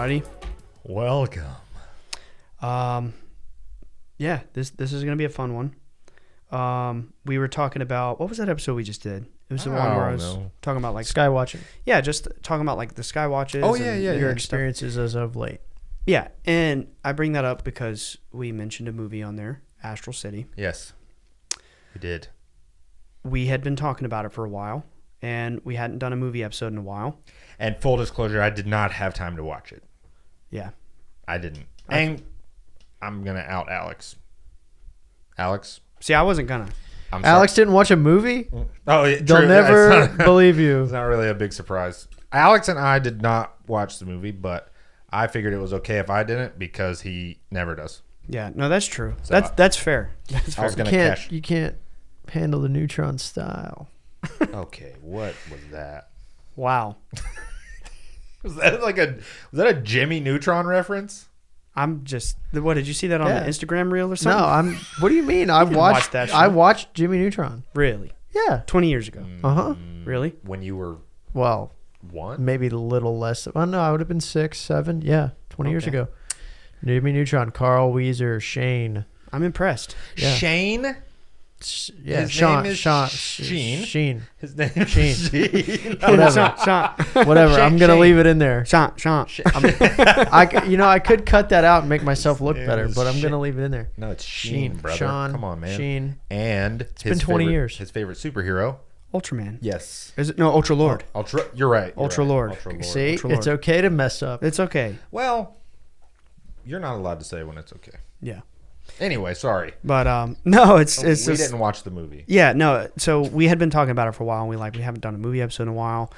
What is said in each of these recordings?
everybody. Welcome. Yeah, this is gonna be a fun one. We were talking about, what was that episode we just did? It was the one where I was talking about like sky watching. Yeah, just talking about like the sky watches. Oh yeah, Your experiences as of late. Yeah, and I bring that up because we mentioned a movie on there, Astral City. Yes, we did. We had been talking about it for a while, and we hadn't done a movie episode in a while. And full disclosure, I did not have time to watch it. Yeah. I didn't. And I'm going to out Alex. Alex? See, I wasn't gonna. I'm Alex didn't watch a movie? Oh, yeah, They'll true. never believe you. It's not really a big surprise. Alex and I did not watch the movie, but I figured it was okay if I didn't because he never does. Yeah, no, that's true. So that's fair. That's I was fair. going to cash. You can't handle the neutron style. Okay, what was that? Wow. Was that a Jimmy Neutron reference? I'm just. What did you see that on Yeah. the Instagram reel or something? No, what do you mean? I didn't watch watched that shit. I watched Jimmy Neutron. Really? Yeah. 20 years ago. Uh-huh. Really? When you were Well, one? maybe a little less. Oh no, I would have been 6, 7. Yeah, 20 years Okay. ago. Jimmy Neutron, Carl Weezer, Shane. I'm impressed. Yeah. Shane? Yeah, His Sean, name is Sean, Sheen? Sheen. His name is Sheen. Sheen. Whatever. Sean. Whatever. I'm gonna Shane. leave it in there. Sean. I could cut that out and make myself look His better, name is but I'm gonna Shane. leave it in there. No, it's Sheen, brother. Sean, Come on, man. Sheen. And it's been 20 years. His favorite superhero. Ultraman. Yes. Is it? No, Ultra Lord. Ultra. You're right. Ultra Lord. Ultra Lord. See, Ultra it's Lord. okay to mess up. It's okay. Well, you're not allowed to say when it's okay. Yeah. Anyway, sorry. But no, it's we just. didn't watch the movie. Yeah, no. So we had been talking about it for a while, and we haven't done a movie episode in a while.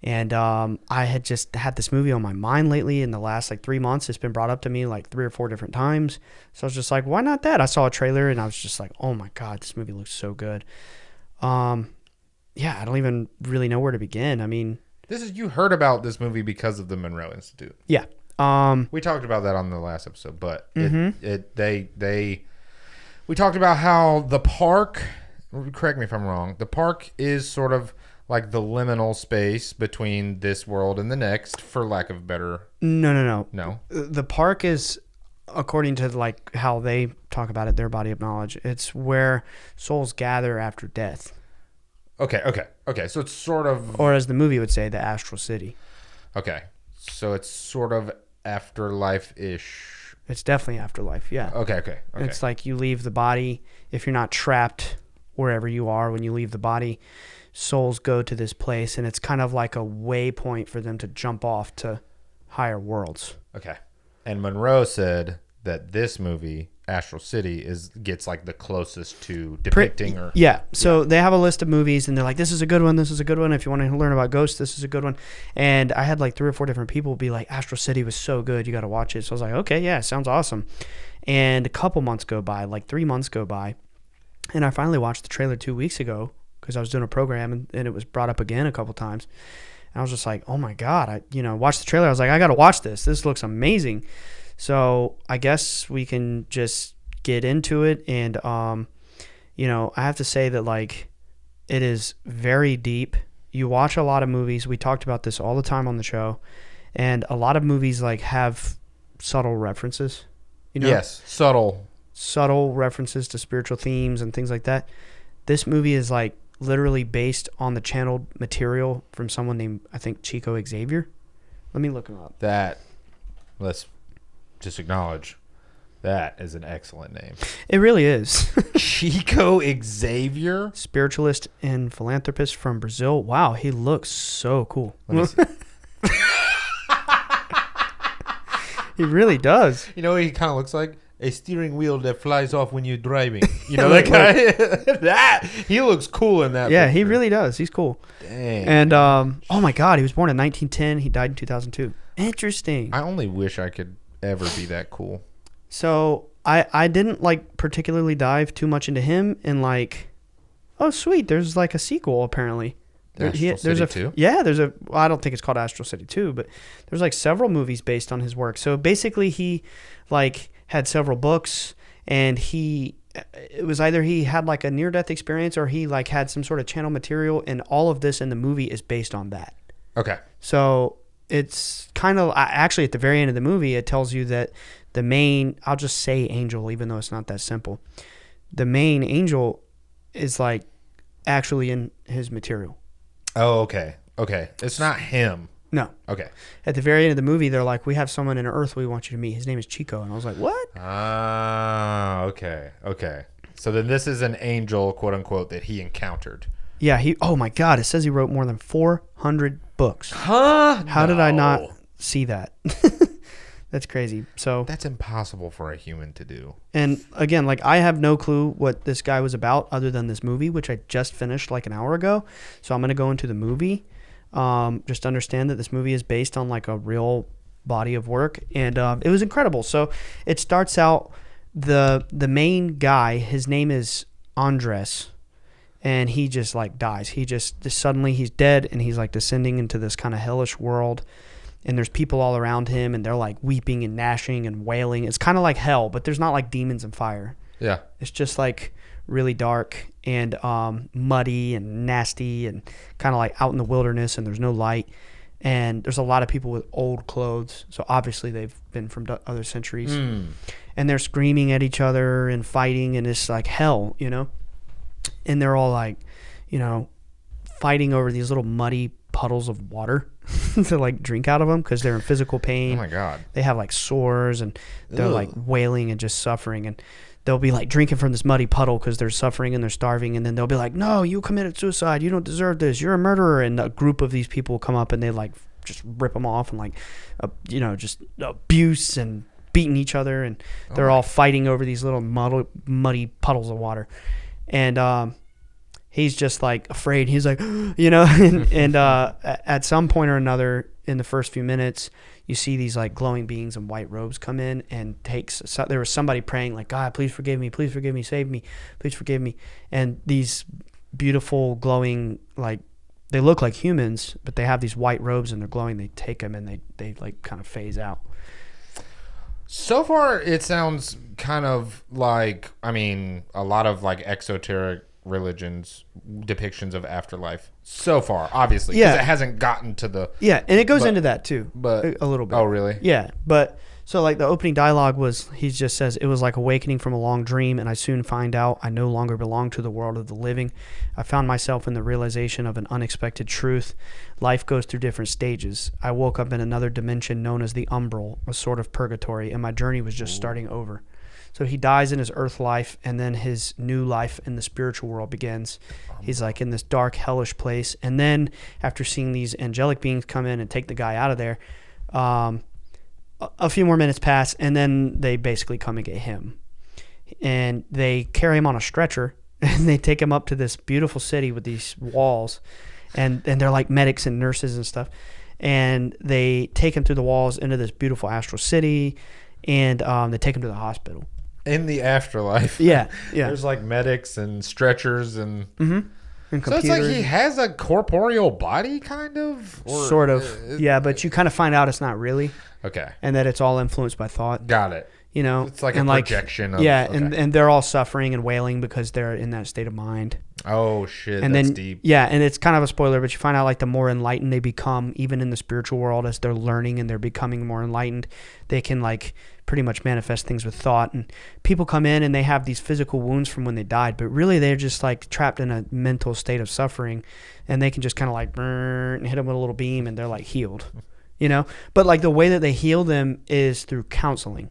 And I had just had this movie on my mind lately in the last 3 months. It's been brought up to me 3 or 4 different times. So I was just like, why not that? I saw a trailer and I was just like, oh my God, this movie looks so good. Yeah, I don't even really know where to begin. I mean, You heard about this movie because of the Monroe Institute. yeah. We talked about that on the last episode, but we talked about how the park, correct me if I'm wrong, the park is sort of like the liminal space between this world and the next, for lack of better. No. No. The park is, according to how they talk about it, their body of knowledge, it's where souls gather after death. Okay. So it's sort of, Or as the movie would say, the Astral City. okay. So it's sort of afterlife-ish. It's definitely afterlife, yeah. Okay. It's like you leave the body. If you're not trapped wherever you are when you leave the body, souls go to this place, and it's kind of like a waypoint for them to jump off to higher worlds. Okay. And Monroe said that this movie, Astral City, gets the closest to depicting or... Yeah. So they have a list of movies, and they're like, this is a good one, this is a good one. If you want to learn about ghosts, this is a good one. And I had 3 or 4 different people be like, Astral City was so good, you got to watch it. So I was like, okay, yeah, sounds awesome. And a couple months go by, 3 months go by, and I finally watched the trailer 2 weeks ago because I was doing a program, and it was brought up again a couple times. And I was just like, oh my God, I watched the trailer. I was like, I got to watch this. This looks amazing. So I guess we can just get into it. And, I have to say that it is very deep. You watch a lot of movies. We talked about this all the time on the show. And a lot of movies have subtle references, Yes, subtle references to spiritual themes and things like that. This movie is literally based on the channeled material from someone named, I think, Chico Xavier. Let me look him up. Let's just acknowledge that is an excellent name. It really is. Chico Xavier? Spiritualist and philanthropist from Brazil. Wow, he looks so cool. Let me see. He really does. You know what he kind of looks like? A steering wheel that flies off when you're driving. You know that guy? He looks cool in that Yeah, picture. he really does. He's cool. Dang. And, oh my God, he was born in 1910. He died in 2002. Interesting. I only wish I could ever be that cool. So I didn't particularly dive too much into him, and oh sweet, there's a sequel apparently. Astral City 2? Yeah, well, I don't think it's called Astral City 2, but there's several movies based on his work. So basically he had several books, and it was either he had a near-death experience, or he had some sort of channel material, and all of this in the movie is based on that. Okay. So it's kind of actually at the very end of the movie, it tells you that the main, I'll just say angel, even though it's not that simple. The main angel is like actually in his material. Oh, okay. Okay. It's not him. No. Okay. At the very end of the movie, they're like, we have someone in Earth we want you to meet. His name is Chico. And I was like, what? Ah, okay. Okay. So then this is an angel, quote unquote, that he encountered. Yeah. Oh my God. It says he wrote more than 400 books. Huh? How did I not see that? That's crazy. So that's impossible for a human to do. And again, like I have no clue what this guy was about other than this movie, which I just finished like an hour ago. So I'm going to go into the movie. Just understand that this movie is based on like a real body of work. And it was incredible. So it starts out, the main guy, his name is Andres. And he just like dies. He just suddenly he's dead and he's like descending into this kind of hellish world. And there's people all around him, and they're like weeping and gnashing and wailing. It's kind of like hell, but there's not like demons and fire. Yeah. It's just like really dark and muddy and nasty and kind of like out in the wilderness, and there's no light. And there's a lot of people with old clothes. So obviously they've been from other centuries. And they're screaming at each other and fighting, and it's like hell, you know? And they're all like, you know, fighting over these little muddy puddles of water to like drink out of them because they're in physical pain. Oh my God. They have like sores and they're like wailing and just suffering, and they'll be like drinking from this muddy puddle because they're suffering and they're starving, and then they'll be like, no, you committed suicide, you don't deserve this, you're a murderer. And a group of these people come up and they like just rip them off and like you know, just abuse and beating each other, and they're all fighting over these little muddy puddles of water. And he's just like afraid. He's like, you know, and at some point or another in the first few minutes, you see these like glowing beings in white robes come in and there was somebody praying like, God, please forgive me, save me, please forgive me. And these beautiful glowing, like they look like humans, but they have these white robes and they're glowing. They take them and they like kind of phase out. So far, it sounds kind of like, I mean, a lot of like exoteric religions depictions of afterlife so far, obviously, because it hasn't gotten to the and it goes into that too, but a little bit. Oh really? Yeah, but so like the opening dialogue was, he just says, it was like awakening from a long dream, and I soon find out I no longer belong to the world of the living. I found myself in the realization of an unexpected truth. Life goes through different stages. I woke up in another dimension known as the umbral, a sort of purgatory, and my journey was just starting over. So he dies in his earth life, and then his new life in the spiritual world begins. He's like in this dark, hellish place. And then after seeing these angelic beings come in and take the guy out of there, a few more minutes pass, and then they basically come and get him. And they carry him on a stretcher, and they take him up to this beautiful city with these walls. And they're like medics and nurses and stuff. And they take him through the walls into this beautiful Astral City, and they take him to the hospital. In the afterlife. Yeah. There's like medics and stretchers and... And so it's like he has a corporeal body, kind of? Or, sort of. Yeah, but you kind of find out it's not really. Okay. And that it's all influenced by thought. Got it. You know? It's like and a projection of... Yeah, okay. and they're all suffering and wailing because they're in that state of mind. Oh, shit. And that's then, deep. Yeah, and it's kind of a spoiler, but you find out like the more enlightened they become, even in the spiritual world, as they're learning and they're becoming more enlightened, they can like pretty much manifest things with thought. And people come in and they have these physical wounds from when they died, but really they're just like trapped in a mental state of suffering, and they can just kind of like burn and hit them with a little beam and they're like healed, you know? But like the way that they heal them is through counseling.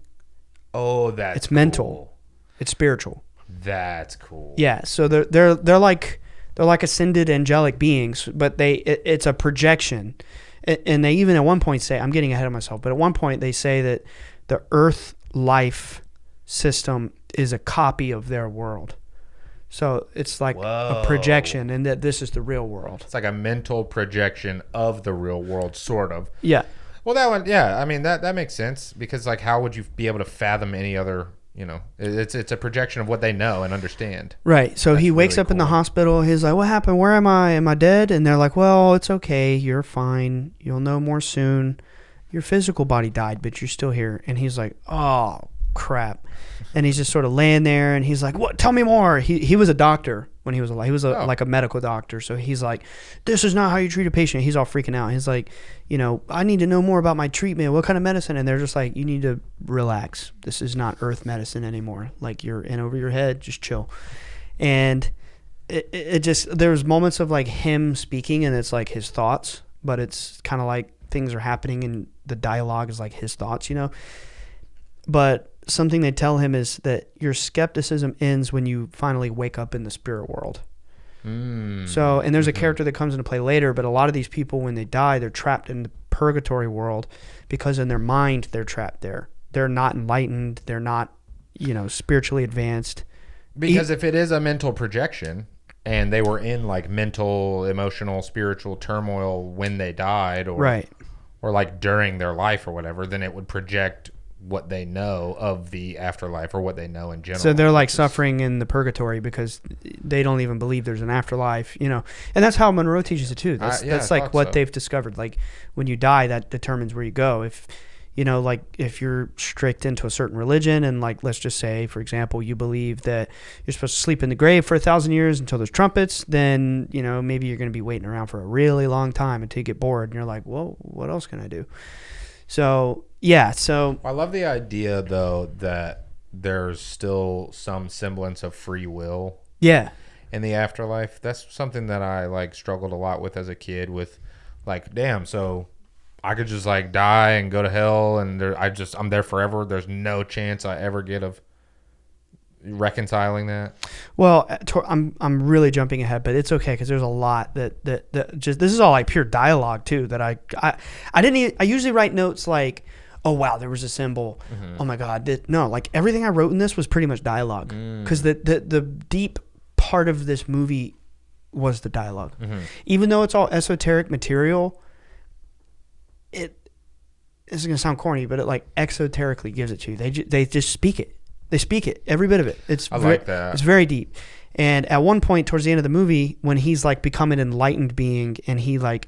Oh, that's It's mental. It's spiritual. That's cool. Yeah, so they're like ascended angelic beings, but it's a projection. And they even at one point say, I'm getting ahead of myself, but at one point they say that the Earth life system is a copy of their world. So it's like a projection, and that this is the real world. It's like a mental projection of the real world, sort of. Yeah. Well, that one, yeah. I mean, that makes sense, because like, how would you be able to fathom any other? You know, it's a projection of what they know and understand. Right. So he wakes up in the hospital. He's like, what happened? Where am I? Am I dead? And they're like, well, it's okay. You're fine. You'll know more soon. Your physical body died, but you're still here. And he's like, oh, crap. And he's just sort of laying there, and he's like, what? Tell me more. He was a doctor when he was alive. He was like a medical doctor. So he's like, this is not how you treat a patient. He's all freaking out. He's like, I need to know more about my treatment. What kind of medicine? And they're just like, you need to relax. This is not earth medicine anymore. Like, you're in over your head. Just chill. And it just, there's moments of like him speaking and it's like his thoughts, but it's kind of like things are happening and the dialogue is like his thoughts, But something they tell him is that your skepticism ends when you finally wake up in the spirit world. So, and there's a character that comes into play later, but a lot of these people, when they die, they're trapped in the purgatory world because in their mind, they're trapped there. They're not enlightened. They're not, spiritually advanced. Because if it is a mental projection and they were in like mental, emotional, spiritual turmoil when they died or like during their life or whatever, then it would project what they know of the afterlife or what they know in general. So they're like suffering in the purgatory because they don't even believe there's an afterlife, and that's how Monroe teaches it too. That's like what they've discovered. Like when you die, that determines where you go. If, like if you're strict into a certain religion and like, let's just say, for example, you believe that you're supposed to sleep in the grave for 1,000 years until there's trumpets, then, maybe you're going to be waiting around for a really long time until you get bored and you're like, well, what else can I do? So, yeah. So I love the idea though that there's still some semblance of free will. Yeah. In the afterlife. That's something that I like struggled a lot with as a kid with like, damn, so I could just like die and go to hell and I'm there forever. There's no chance I ever get of reconciling that. Well, I'm really jumping ahead, but it's okay because there's a lot that just, this is all like pure dialogue too that I didn't even, I usually write notes like, oh wow, there was a symbol. Oh my God. No, like everything I wrote in this was pretty much dialogue because the deep part of this movie was the dialogue. Even though it's all esoteric material, this is going to sound corny, but it like exoterically gives it to you. They just speak it. They speak it, every bit of it. Like that. It's very deep. And at one point towards the end of the movie, when he's like become an enlightened being and he like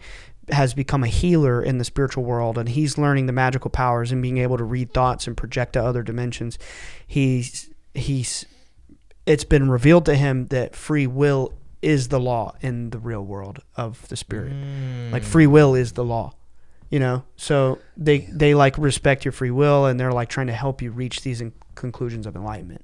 has become a healer in the spiritual world and he's learning the magical powers and being able to read thoughts and project to other dimensions, it's been revealed to him that free will is the law in the real world of the spirit. Like free will is the law. So they like respect your free will and they're like trying to help you reach these conclusions of enlightenment.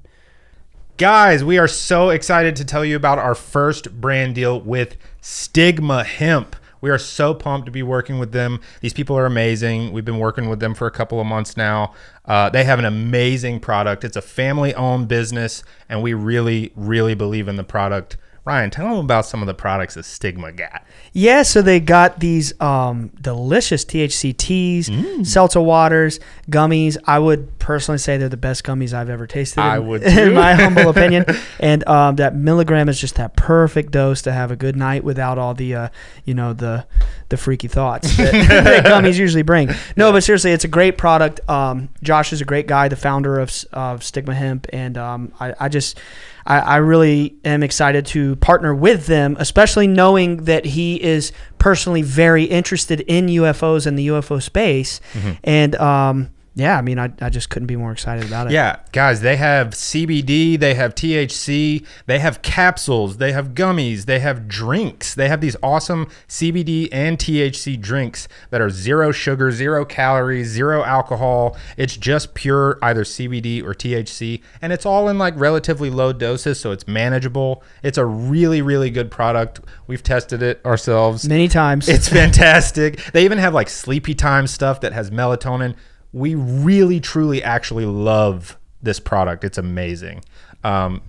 Guys, we are so excited to tell you about our first brand deal with Stigma Hemp. We are so pumped to be working with them. These people are amazing. We've been working with them for a couple of months now. They have an amazing product. It's a family-owned business, and we really, really believe in the product. Ryan, tell them about some of the products that Stigma got. Yeah, so they got these delicious THC teas, seltzer waters, gummies. I would personally say they're the best gummies I've ever tasted. I would too. In my humble opinion. And that milligram is just that perfect dose to have a good night without all the, the freaky thoughts that gummies usually bring. No, but seriously, it's a great product. Josh is a great guy, the founder of Stigma Hemp, and I really am excited to partner with them, especially knowing that he is personally very interested in UFOs and the UFO space. And I just couldn't be more excited about it. Yeah, guys, they have CBD, they have THC, they have capsules, they have gummies, they have drinks. They have these awesome CBD and THC drinks that are 0 sugar, 0 calories, 0 alcohol. It's just pure either CBD or THC, and it's all in like relatively low doses, so it's manageable. It's a really, really good product. We've tested it ourselves many times. It's fantastic. They even have like sleepy time stuff that has melatonin. We really, truly, actually love this product. It's amazing.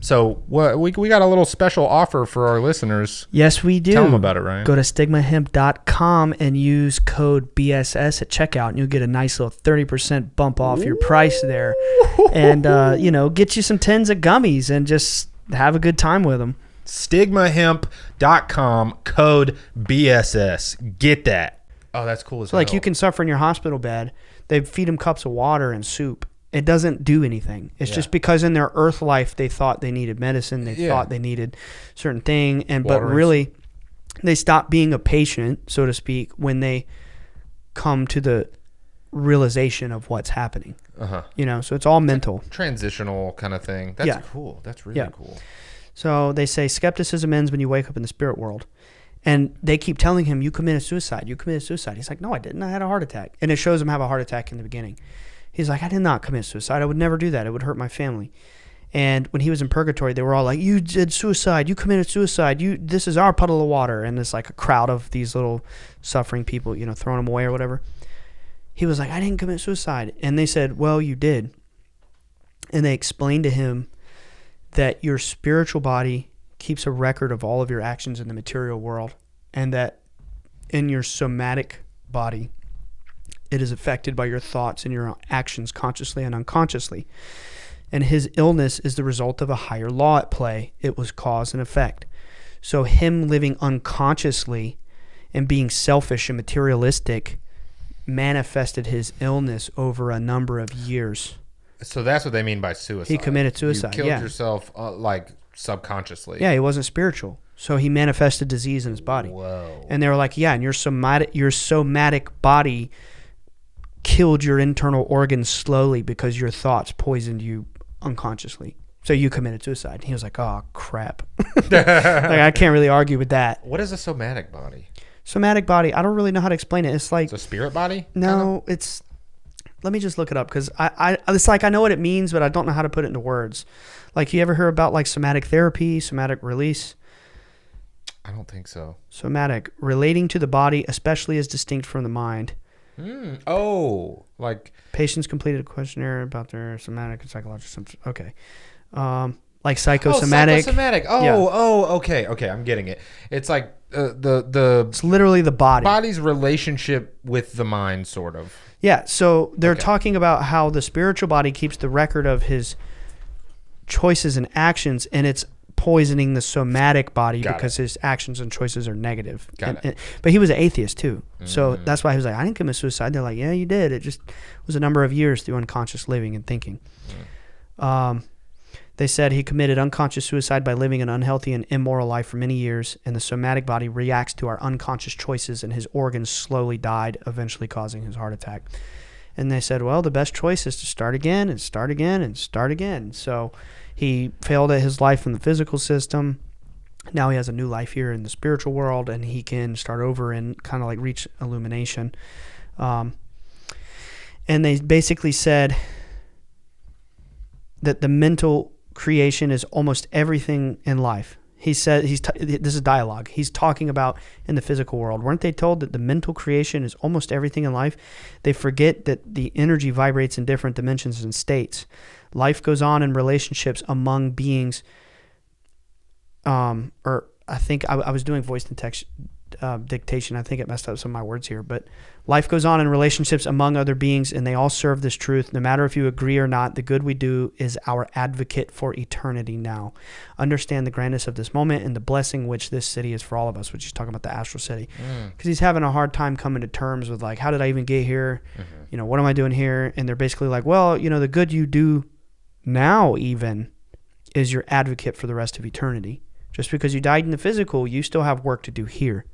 So we got a little special offer for our listeners. Yes, we do. Tell them about it, Ryan. Go to stigmahemp.com and use code BSS at checkout, and you'll get a nice little 30% bump off your price there. And, get you some tins of gummies and just have a good time with them. Stigmahemp.com, code BSS. Get that. Oh, that's cool as hell. Like you can suffer in your hospital bed. They feed them cups of water and soup. It doesn't do anything. It's just because in their earth life they thought they needed medicine. They thought they needed certain thing, but really they stop being a patient, so to speak, when they come to the realization of what's happening. So it's all mental. Transitional kind of thing. That's cool. That's really cool. So they say skepticism ends when you wake up in the spirit world. And they keep telling him, you committed suicide. You committed suicide. He's like, no, I didn't. I had a heart attack. And it shows him have a heart attack in the beginning. He's like, I did not commit suicide. I would never do that. It would hurt my family. And when he was in purgatory, they were all like, you did suicide. You committed suicide. This is our puddle of water. And it's like a crowd of these little suffering people, throwing them away or whatever. He was like, I didn't commit suicide. And they said, well, you did. And they explained to him that your spiritual body keeps a record of all of your actions in the material world, and that in your somatic body, it is affected by your thoughts and your actions consciously and unconsciously. And his illness is the result of a higher law at play. It was cause and effect. So him living unconsciously and being selfish and materialistic manifested his illness over a number of years. So that's what they mean by suicide. He committed suicide. You killed yourself like subconsciously. Yeah, he wasn't spiritual. So he manifested disease in his body. Whoa. And they were like, yeah, and your somatic body killed your internal organs slowly because your thoughts poisoned you unconsciously. So you committed suicide. He was like, oh, crap. Like, I can't really argue with that. What is a somatic body? Somatic body, I don't really know how to explain it. It's like... It's a spirit body? No, it's... Let me just look it up, because it's like I know what it means, but I don't know how to put it into words. Like, you ever hear about like somatic therapy, somatic release? I don't think so. Somatic, relating to the body, especially as distinct from the mind. Oh, like... Patients completed a questionnaire about their somatic and psychological symptoms. Okay. Like psychosomatic. Psychosomatic. Okay, I'm getting it. It's like It's literally the body. Body's relationship with the mind, sort of. Yeah, so they're talking about how the spiritual body keeps the record of his choices and actions, and it's poisoning the somatic body because his actions and choices are negative. But he was an atheist too. So that's why he was like, I didn't commit suicide. They're like, yeah, you did. It just was a number of years through unconscious living and thinking. They said he committed unconscious suicide by living an unhealthy and immoral life for many years, and the somatic body reacts to our unconscious choices, and his organs slowly died, eventually causing his heart attack. And they said, well, the best choice is to start again and start again and start again. So he failed at his life in the physical system. Now he has a new life here in the spiritual world, and he can start over and kind of like reach illumination. And they basically said that the mental creation is almost everything in life. He said, this is dialogue. He's talking about in the physical world. Weren't they told that the mental creation is almost everything in life? They forget that the energy vibrates in different dimensions and states. Life goes on in relationships among beings. Or I think I was doing voice and text dictation. I think it messed up some of my words here, but life goes on in relationships among other beings, and they all serve this truth. No matter if you agree or not, the good we do is our advocate for eternity now. Understand the grandness of this moment and the blessing which this city is for all of us, which he's talking about the Astral City. Because he's having a hard time coming to terms with, like, how did I even get here? What am I doing here? And they're basically like, well, the good you do now even is your advocate for the rest of eternity. Just because you died in the physical, you still have work to do here.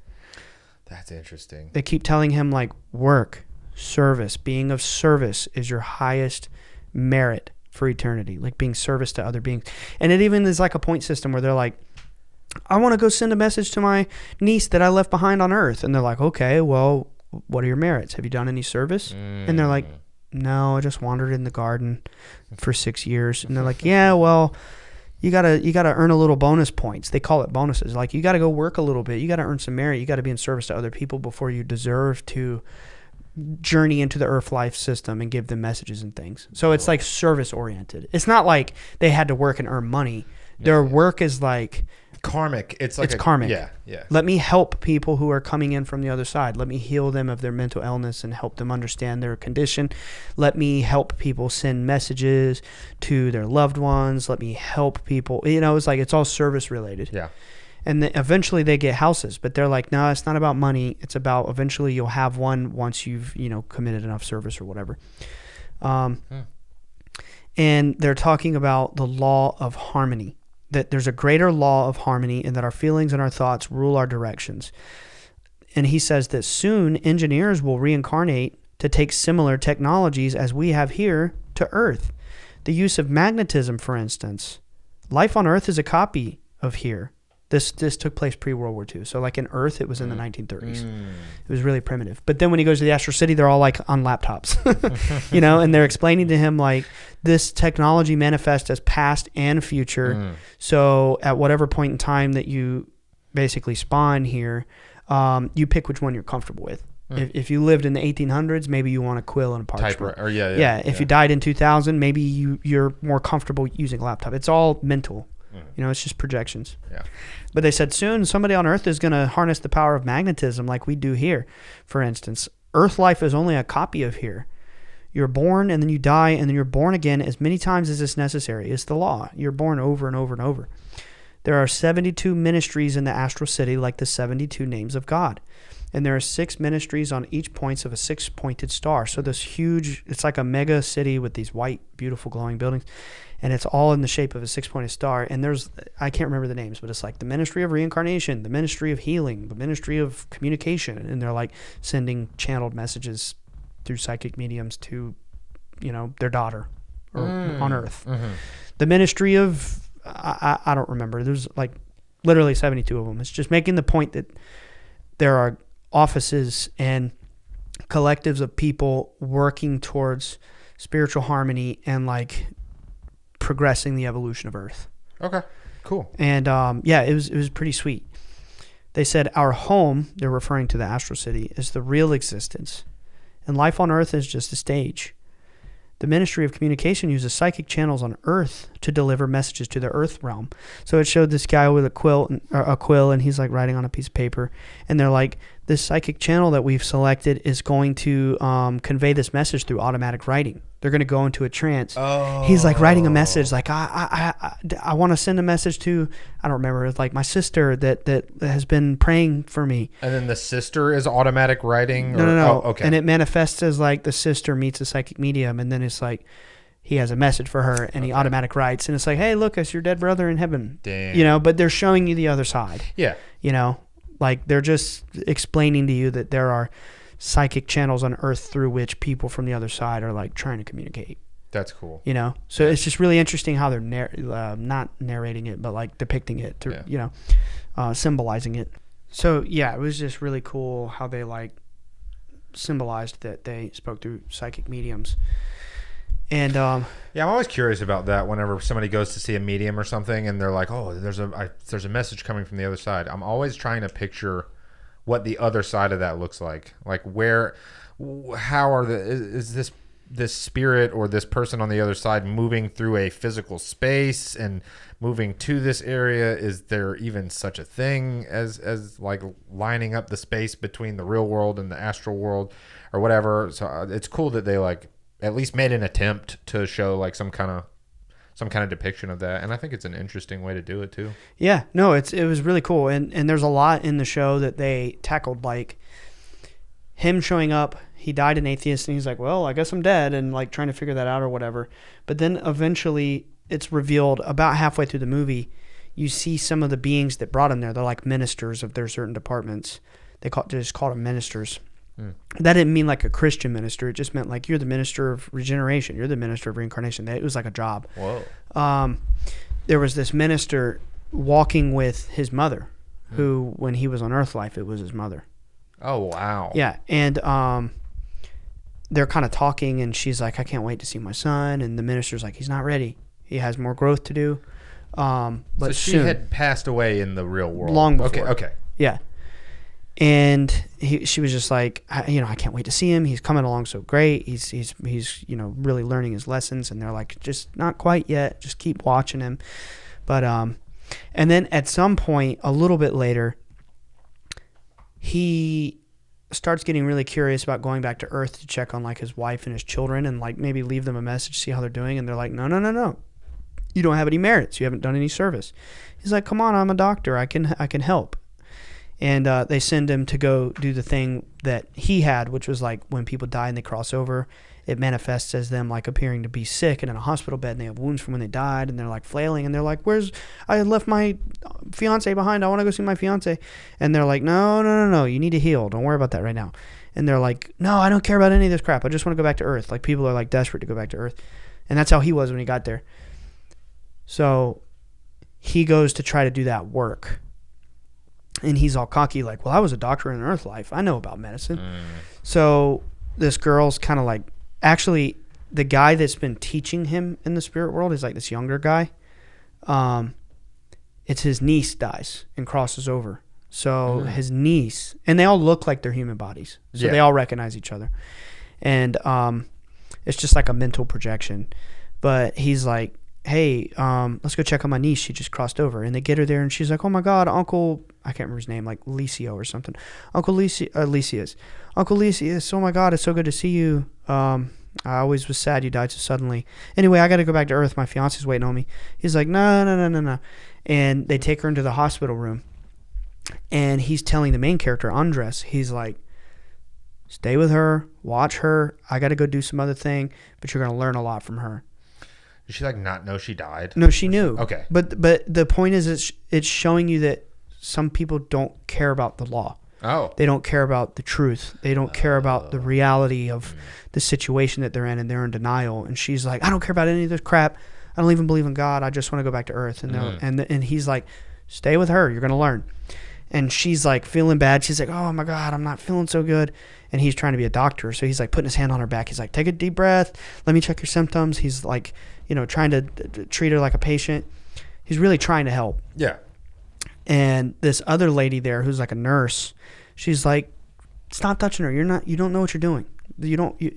That's interesting. They keep telling him, like, work, service, being of service is your highest merit for eternity, like being service to other beings. And it even is like a point system where they're like, I want to go send a message to my niece that I left behind on Earth. And they're like, okay, well, what are your merits? Have you done any service? And they're like, no, I just wandered in the garden for 6 years. And they're like, yeah, well, you gotta earn a little bonus points. They call it bonuses. Like, you gotta go work a little bit. You gotta earn some merit. You gotta be in service to other people before you deserve to journey into the Earth life system and give them messages and things. So it's like service oriented. It's not like they had to work and earn money. Their work is like karmic. It's karmic. Yeah. Let me help people who are coming in from the other side. Let me heal them of their mental illness and help them understand their condition. Let me help people send messages to their loved ones. Let me help people. It's like, it's all service related. Yeah. And eventually they get houses, but they're like, no, it's not about money. It's about eventually you'll have one once you've, committed enough service or whatever. And they're talking about the law of harmony, that there's a greater law of harmony and that our feelings and our thoughts rule our directions. And he says that soon engineers will reincarnate to take similar technologies as we have here to Earth. The use of magnetism, for instance. Life on Earth is a copy of here. This took place pre-World War II. So like in Earth, it was in the 1930s. It was really primitive. But then when he goes to the Astral City, they're all like on laptops, and they're explaining to him like this technology manifests as past and future. So at whatever point in time that you basically spawn here, you pick which one you're comfortable with. If you lived in the 1800s, maybe you want a quill and a parchment. If you died in 2000, maybe you're more comfortable using a laptop. It's all mental. It's just projections. Yeah. But they said soon somebody on Earth is going to harness the power of magnetism like we do here. For instance, Earth life is only a copy of here. You're born and then you die and then you're born again as many times as is necessary. It's the law. You're born over and over and over. There are 72 ministries in the Astral City like the 72 names of God. And there are 6 ministries on each points of a 6-pointed star. So this huge, it's like a mega city with these white, beautiful, glowing buildings. And it's all in the shape of a 6-pointed star. And I can't remember the names, but it's like the Ministry of Reincarnation, the Ministry of Healing, the Ministry of Communication. And they're like sending channeled messages through psychic mediums to, their daughter on Earth. The Ministry of, I don't remember. There's like literally 72 of them. It's just making the point that there are offices and collectives of people working towards spiritual harmony and like progressing the evolution of Earth. Okay, cool. And it was pretty sweet. They said our home, they're referring to the Astral City, is the real existence, and life on Earth is just a stage. The Ministry of Communication uses psychic channels on Earth to deliver messages to the Earth realm. So it showed this guy with a quill, and he's like writing on a piece of paper. And they're like, this psychic channel that we've selected is going to convey this message through automatic writing. They're going to go into a trance. Oh. He's like writing a message, like I want to send a message to, I don't remember, it's like my sister that has been praying for me. And then the sister is automatic writing? No. Oh, okay. And it manifests as like the sister meets a psychic medium, and then it's like he has a message for her, and he automatic writes, and it's like, hey, look, it's your dead brother in heaven. Damn. But they're showing you the other side. Yeah. Like they're just explaining to you that there are psychic channels on Earth through which people from the other side are like trying to communicate. That's cool. So it's just really interesting how they're not narrating it, but like depicting it through, symbolizing it. So yeah, it was just really cool how they like symbolized that they spoke through psychic mediums. And I'm always curious about that whenever somebody goes to see a medium or something and they're like, oh, there's a message coming from the other side. I'm always trying to picture what the other side of that looks like. Like is this spirit or this person on the other side moving through a physical space and moving to this area? Is there even such a thing as like lining up the space between the real world and the astral world or whatever? So it's cool that they like at least made an attempt to show like some kind of depiction of that, and I think it's an interesting way to do it too. Yeah, no, it was really cool, and there's a lot in the show that they tackled, like him showing up. He died an atheist, and he's like, well, I guess I'm dead, and like trying to figure that out or whatever. But then eventually it's revealed about halfway through the movie, you see some of the beings that brought him there. They're like ministers of their certain departments. They just called them ministers. That didn't mean like a Christian minister. It just meant like you're the minister of regeneration. You're the minister of reincarnation. It was like a job. Whoa. There was this minister walking with his mother, who when he was on Earth life, it was his mother. Oh, wow. Yeah. And they're kind of talking, and she's like, I can't wait to see my son. And the minister's like, he's not ready. He has more growth to do. But so she soon, had passed away in the real world. Long before. Okay. Yeah. And she was just like, I can't wait to see him. He's coming along so great. He's really learning his lessons. And they're like, just not quite yet. Just keep watching him. But and then at some point, a little bit later, he starts getting really curious about going back to Earth to check on like his wife and his children and like maybe leave them a message, see how they're doing. And they're like, no. You don't have any merits. You haven't done any service. He's like, come on, I'm a doctor. I can help. And they send him to go do the thing that he had, which was like when people die and they cross over, it manifests as them like appearing to be sick and in a hospital bed, and they have wounds from when they died, and they're like flailing, and they're like, I left my fiance behind. I want to go see my fiance. And they're like, no. You need to heal. Don't worry about that right now. And they're like, no, I don't care about any of this crap. I just want to go back to Earth. Like people are like desperate to go back to Earth. And that's how he was when he got there. So he goes to try to do that work. And he's all cocky, like, well, I was a doctor in Earth life. I know about medicine. So this girl's kind of like, actually, the guy that's been teaching him in the spirit world is like this younger guy. It's his niece dies and crosses over. So his niece, and they all look like they're human bodies. So they all recognize each other. And it's just like a mental projection. But he's like, hey, let's go check on my niece. She just crossed over. And they get her there, and she's like, oh, my God, Uncle, I can't remember his name, like Licio or something. Uncle Lysias. Uncle Lysias, oh, my God, it's so good to see you. I always was sad you died so suddenly. Anyway, I got to go back to Earth. My fiance's waiting on me. He's like, no. And they take her into the hospital room. And he's telling the main character, Andres, he's like, stay with her, watch her. I got to go do some other thing, but you're going to learn a lot from her. Did she like not know she died? No, she knew. Okay. But the point is it's showing you that some people don't care about the law. Oh. They don't care about the truth. They don't care about the reality of the situation that they're in, and they're in denial. And she's like, I don't care about any of this crap. I don't even believe in God. I just want to go back to Earth. And he's like, stay with her. You're going to learn. And she's like feeling bad. She's like, oh my God, I'm not feeling so good. And he's trying to be a doctor. So he's like putting his hand on her back. He's like, take a deep breath. Let me check your symptoms. He's like, trying to treat her like a patient. He's really trying to help. Yeah. And this other lady there who's like a nurse, she's like, stop touching her. You don't know what you're doing.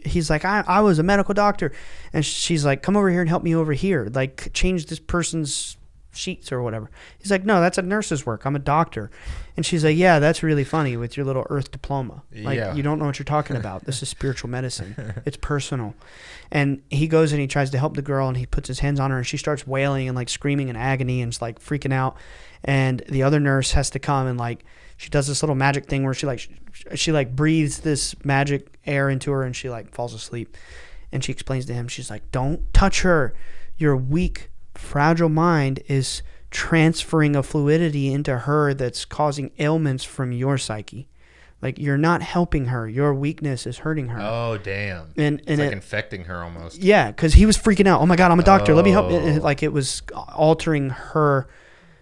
He's like, I was a medical doctor. And she's like, come over here and help me over here. Like, change this person's sheets or whatever. He's like, no, that's a nurse's work. I'm a doctor. And she's like, yeah, that's really funny with your little Earth diploma. Like, you don't know what you're talking about. This is spiritual medicine. It's personal. And he goes and he tries to help the girl, and he puts his hands on her, and she starts wailing and like screaming in agony and like freaking out. And the other nurse has to come, and like she does this little magic thing where she breathes this magic air into her, and she like falls asleep. And she explains to him, she's like, don't touch her. Your weak, fragile mind is transferring a fluidity into her that's causing ailments from your psyche. Like, you're not helping her. Your weakness is hurting her. Oh, damn. And it's like infecting her almost. Yeah, because he was freaking out. Oh my God, I'm a doctor. Let me help. And like, it was altering her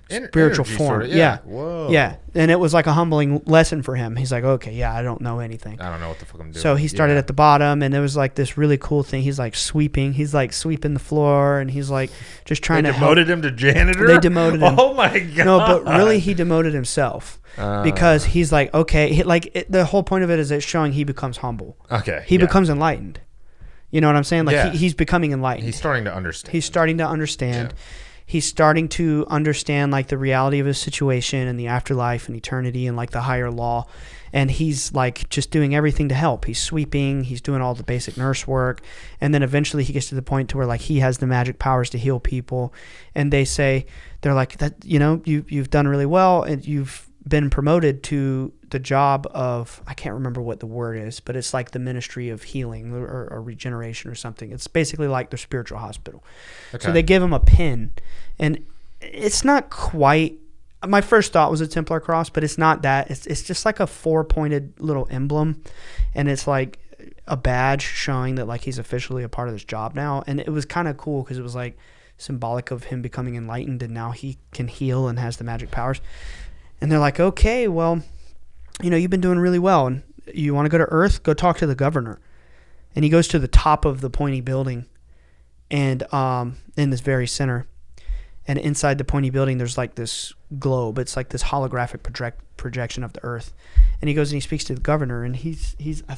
spiritual form. Sort of, yeah. Whoa. Yeah. And it was like a humbling lesson for him. He's like, okay, yeah, I don't know anything. I don't know what the fuck I'm doing. So he started at the bottom, and there was like this really cool thing. He's like sweeping. He's like sweeping the floor, and he's like just trying to help. They demoted him to janitor? They demoted him. Oh my God. No, but really he demoted himself. Because he's like, okay, the whole point of it is it's showing he becomes humble. Okay. He becomes enlightened. You know what I'm saying? Like, he's becoming enlightened. He's starting to understand. He's starting to understand. Yeah. He's starting to understand like the reality of his situation and the afterlife and eternity and like the higher law. And he's like just doing everything to help. He's sweeping. He's doing all the basic nurse work. And then eventually he gets to the point to where like he has the magic powers to heal people. And they're like, that, you've done really well, and you've been promoted to the job of, I can't remember what the word is, but it's like the ministry of healing or regeneration or something. It's basically like the spiritual hospital. Okay. So they give him a pin, and it's not quite, my first thought was a Templar cross, but it's not that. It's just like a 4-pointed little emblem, and it's like a badge showing that like he's officially a part of this job now. And it was kind of cool because it was like symbolic of him becoming enlightened, and now he can heal and has the magic powers. And they're like, okay, well, you've been doing really well, and you want to go to Earth? Go talk to the governor. And he goes to the top of the pointy building, and in this very center. And inside the pointy building, there's like this globe. It's like this holographic projection of the Earth. And he goes and he speaks to the governor, and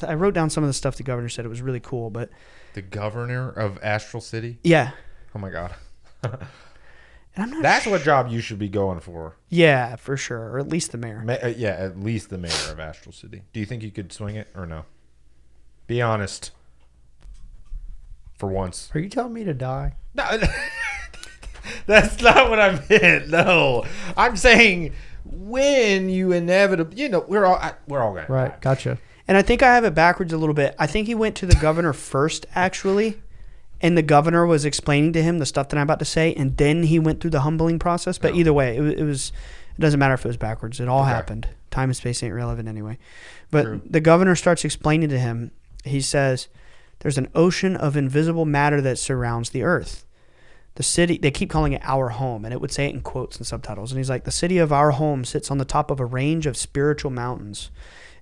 I wrote down some of the stuff the governor said. It was really cool, but the governor of Astral City? Yeah. Oh my God. And I'm not That's what job you should be going for. Yeah, for sure. Or at least the mayor. Yeah, at least the mayor of Astral City. Do you think you could swing it or no? Be honest. For once. Are you telling me to die? No, that's not what I meant. No. I'm saying when you inevitably, we're all going to Right, die. gotcha. And I think I have it backwards a little bit. I think he went to the governor first, actually. And the governor was explaining to him the stuff that I'm about to say, and then he went through the humbling process. But either way, it doesn't matter if it was backwards. It all happened. Time and space ain't relevant anyway. But True. The governor starts explaining to him. He says, there's an ocean of invisible matter that surrounds the Earth. The city, they keep calling it our home, and it would say it in quotes and subtitles. And he's like, the city of our home sits on the top of a range of spiritual mountains.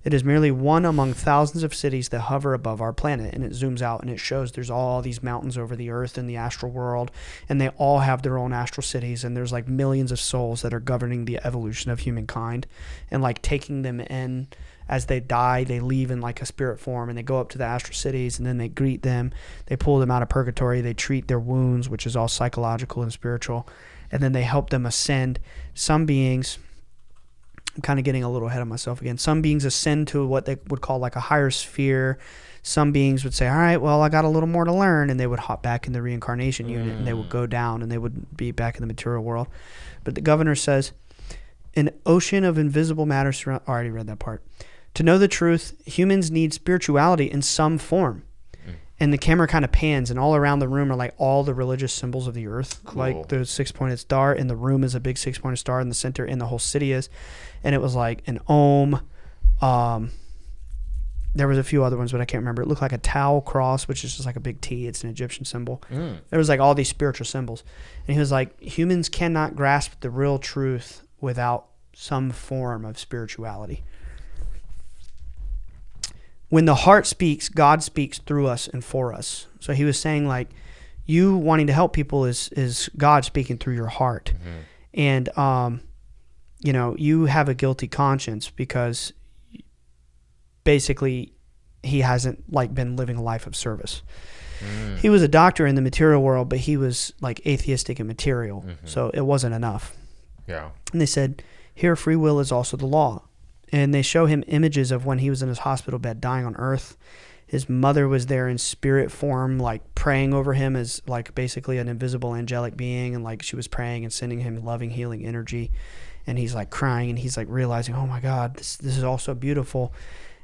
It is merely one among thousands of cities that hover above our planet. And it zooms out and it shows there's all these mountains over the earth in the astral world, and they all have their own astral cities. And there's like millions of souls that are governing the evolution of humankind and like taking them in. As they die, they leave in like a spirit form, and they go up to the astral cities, and then they greet them. They pull them out of purgatory. They treat their wounds, which is all psychological and spiritual, and then they help them ascend. Some beings, I'm kind of getting a little ahead of myself again. Some beings ascend to what they would call like a higher sphere. Some beings would say, all right, well, I got a little more to learn, and they would hop back in the reincarnation unit, and they would go down, and they would be back in the material world. But the governor says, an ocean of invisible matter surround. I already read that part. To know the truth, humans need spirituality in some form. And the camera kind of pans, and all around the room are like all the religious symbols of the earth. Cool. Like the 6-pointed star, and the room is a big 6-pointed star in the center, and the whole city is. And it was like an Om. There was a few other ones, but I can't remember. It looked like a Tau cross, which is just like a big T. It's an Egyptian symbol. There was like all these spiritual symbols. And he was like, humans cannot grasp the real truth without some form of spirituality. When the heart speaks, God speaks through us and for us. So he was saying like, you wanting to help people is God speaking through your heart. And, you know, you have a guilty conscience because basically he hasn't like been living a life of service. He was a doctor in the material world, but he was like atheistic and material. So it wasn't enough. Yeah. And they said, here, free will is also the law. And they show him images of when he was in his hospital bed dying on earth. His mother was there in spirit form, like praying over him as like basically an invisible angelic being. And like she was praying and sending him loving, healing energy. And he's like crying, and he's like realizing, oh my God, this is all so beautiful.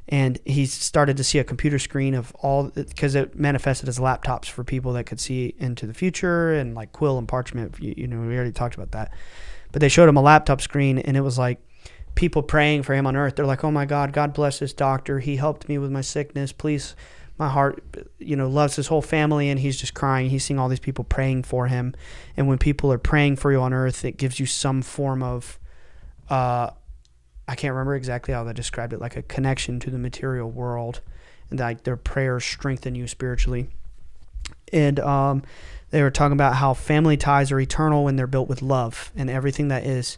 And he started to see a computer screen of all, because it manifested as laptops for people that could see into the future, and like quill and parchment. You know, we already talked about that. But they showed him a laptop screen, and it was like, people praying for him on earth. They're like, oh my God, God bless this doctor. He helped me with my sickness. Please, my heart, you know, loves his whole family. And he's just crying. He's seeing all these people praying for him. And when people are praying for you on earth, it gives you some form of, I can't remember exactly how they described it, like a connection to the material world. And like their prayers strengthen you spiritually. And they were talking about how family ties are eternal when they're built with love, and everything that is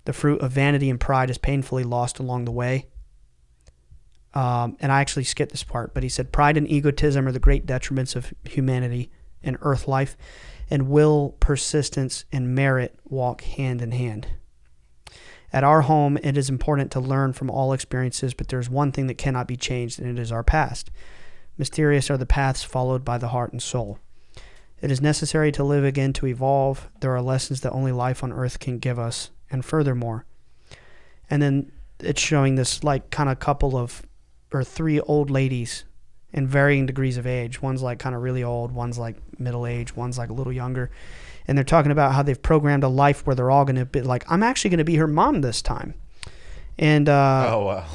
the fruit of vanity and pride is painfully lost along the way. And I actually skipped this part, but he said, pride and egotism are the great detriments of humanity and earth life, and will, persistence, and merit walk hand in hand. At our home, it is important to learn from all experiences, but there's one thing that cannot be changed, and it is our past. Mysterious are the paths followed by the heart and soul. It is necessary to live again to evolve. There are lessons that only life on earth can give us. And furthermore, and then it's showing this like kind of couple of, or 3 old ladies in varying degrees of age. One's like kind of really old, one's like middle age, one's like a little younger. And they're talking about how they've programmed a life where they're all going to be like, I'm actually going to be her mom this time. And oh, wow.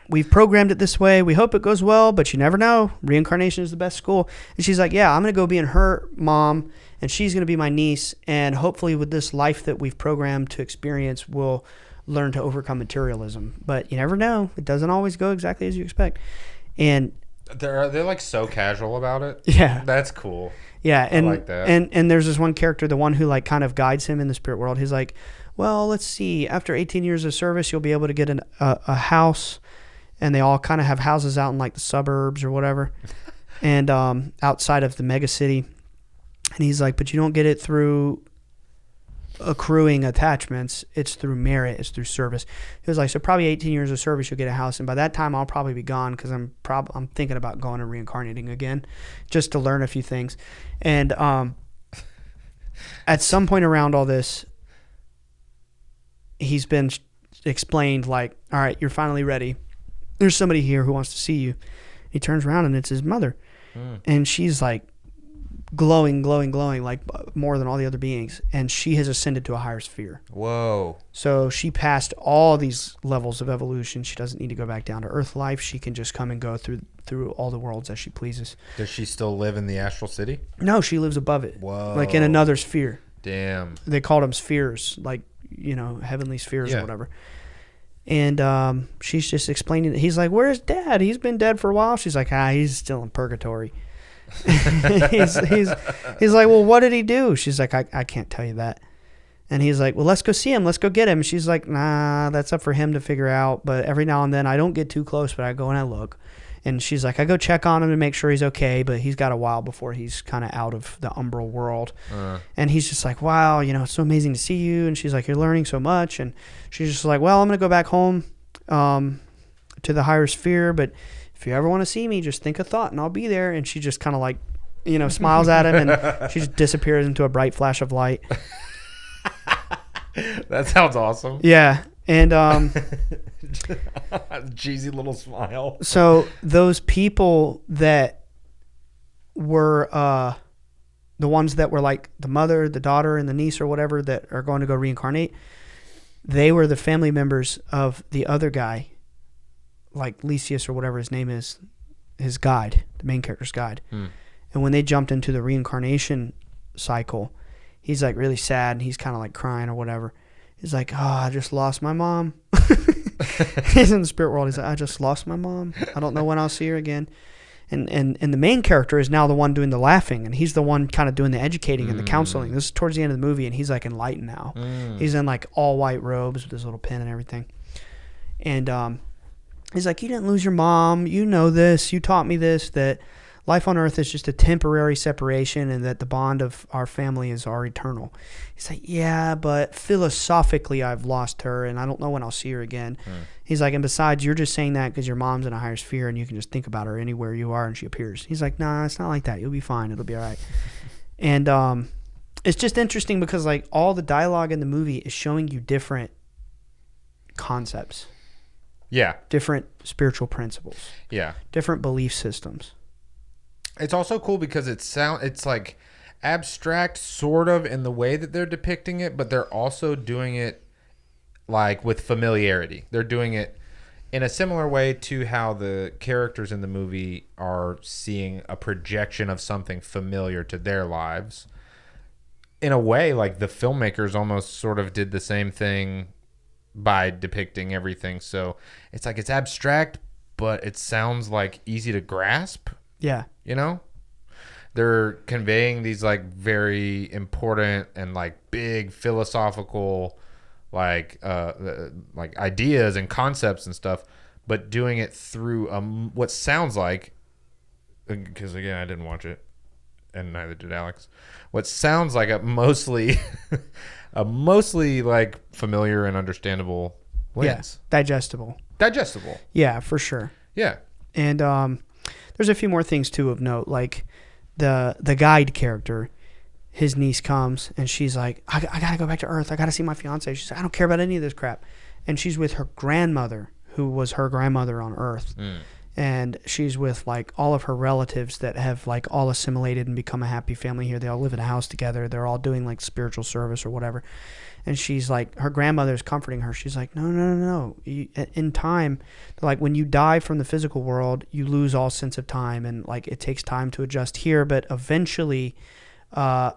We've programmed it this way. We hope it goes well, but you never know. Reincarnation is the best school. And she's like, yeah, I'm going to go be in her mom, and she's going to be my niece. And hopefully with this life that we've programmed to experience, we'll learn to overcome materialism. But you never know. It doesn't always go exactly as you expect. And they're like so casual about it. Yeah. That's cool. Yeah. And, I like that. And there's this one character, the one who like kind of guides him in the spirit world. He's like, well, let's see. After 18 years of service, you'll be able to get a house. And they all kind of have houses out in like the suburbs or whatever. And outside of the mega city. And he's like, but you don't get it through accruing attachments. It's through merit. It's through service. He was like, so probably 18 years of service, you'll get a house. And by that time, I'll probably be gone because I'm thinking about going and reincarnating again just to learn a few things. And at some point around all this, he's been explained like, all right, you're finally ready. There's somebody here who wants to see you. He turns around and it's his mother. And she's like glowing, like more than all the other beings. And she has ascended to a higher sphere. Whoa. So she passed all these levels of evolution. She doesn't need to go back down to Earth life. She can just come and go through all the worlds as she pleases. Does she still live in the Astral City? No, she lives above it. Whoa. Like in another sphere. Damn. They called them spheres, like, heavenly spheres or whatever. And she's just explaining. He's like, "Where's Dad? He's been dead for a while." She's like, he's still in purgatory." he's like, "Well, what did he do?" She's like, I can't tell you that. And he's like, "Well, let's go see him. Let's go get him." She's like, "Nah, that's up for him to figure out. But every now and then, I don't get too close, but I go and I look." And she's like, "I go check on him to make sure he's okay, but he's got a while before he's kind of out of the umbral world." And he's just like, "Wow, it's so amazing to see you." And she's like, "You're learning so much." And she's just like, "Well, I'm going to go back home to the higher sphere, but if you ever want to see me, just think a thought and I'll be there." And she just kind of like, smiles at him, and she just disappears into a bright flash of light. That sounds awesome. Yeah. And cheesy little smile. So those people that were the ones that were like the mother, the daughter, and the niece or whatever that are going to go reincarnate, they were the family members of the other guy, like Lysias or whatever his name is, his guide, the main character's guide. And when they jumped into the reincarnation cycle, he's like really sad and he's kind of like crying or whatever. He's like, "Oh, I just lost my mom." He's in the spirit world. He's like, "I just lost my mom. I don't know when I'll see her again." And the main character is now the one doing the laughing, and he's the one kind of doing the educating and the counseling. This is towards the end of the movie, and he's like enlightened now. He's in like all white robes with his little pen and everything. And he's like, "You didn't lose your mom. You know this. You taught me this, that life on Earth is just a temporary separation and that the bond of our family is our eternal." He's like, "Yeah, but philosophically I've lost her and I don't know when I'll see her again." He's like, "And besides, you're just saying that because your mom's in a higher sphere and you can just think about her anywhere you are and she appears." He's like, "Nah, it's not like that. You'll be fine. It'll be all right." And it's just interesting because like all the dialogue in the movie is showing you different concepts. Yeah. Different spiritual principles. Yeah. Different belief systems. It's also cool because it's like abstract sort of in the way that they're depicting it, but they're also doing it like with familiarity. They're doing it in a similar way to how the characters in the movie are seeing a projection of something familiar to their lives. In a way, like the filmmakers almost sort of did the same thing by depicting everything. So it's like it's abstract, but it sounds like easy to grasp. Yeah. They're conveying these like very important and like big philosophical like ideas and concepts and stuff, but doing it through what sounds like, because again I didn't watch it and neither did Alex, what sounds like a mostly like familiar and understandable lens. Yeah, digestible. Yeah, for sure. Yeah. And there's a few more things too of note, like the guide character, his niece comes and she's like, I gotta go back to Earth. I gotta see my fiance. She's like, "I don't care about any of this crap." And she's with her grandmother, who was her grandmother on Earth. And she's with like all of her relatives that have like all assimilated and become a happy family here. They all live in a house together. They're all doing like spiritual service or whatever. And she's like, her grandmother's comforting her. She's like, no. In time, like when you die from the physical world, you lose all sense of time. And like it takes time to adjust here. But eventually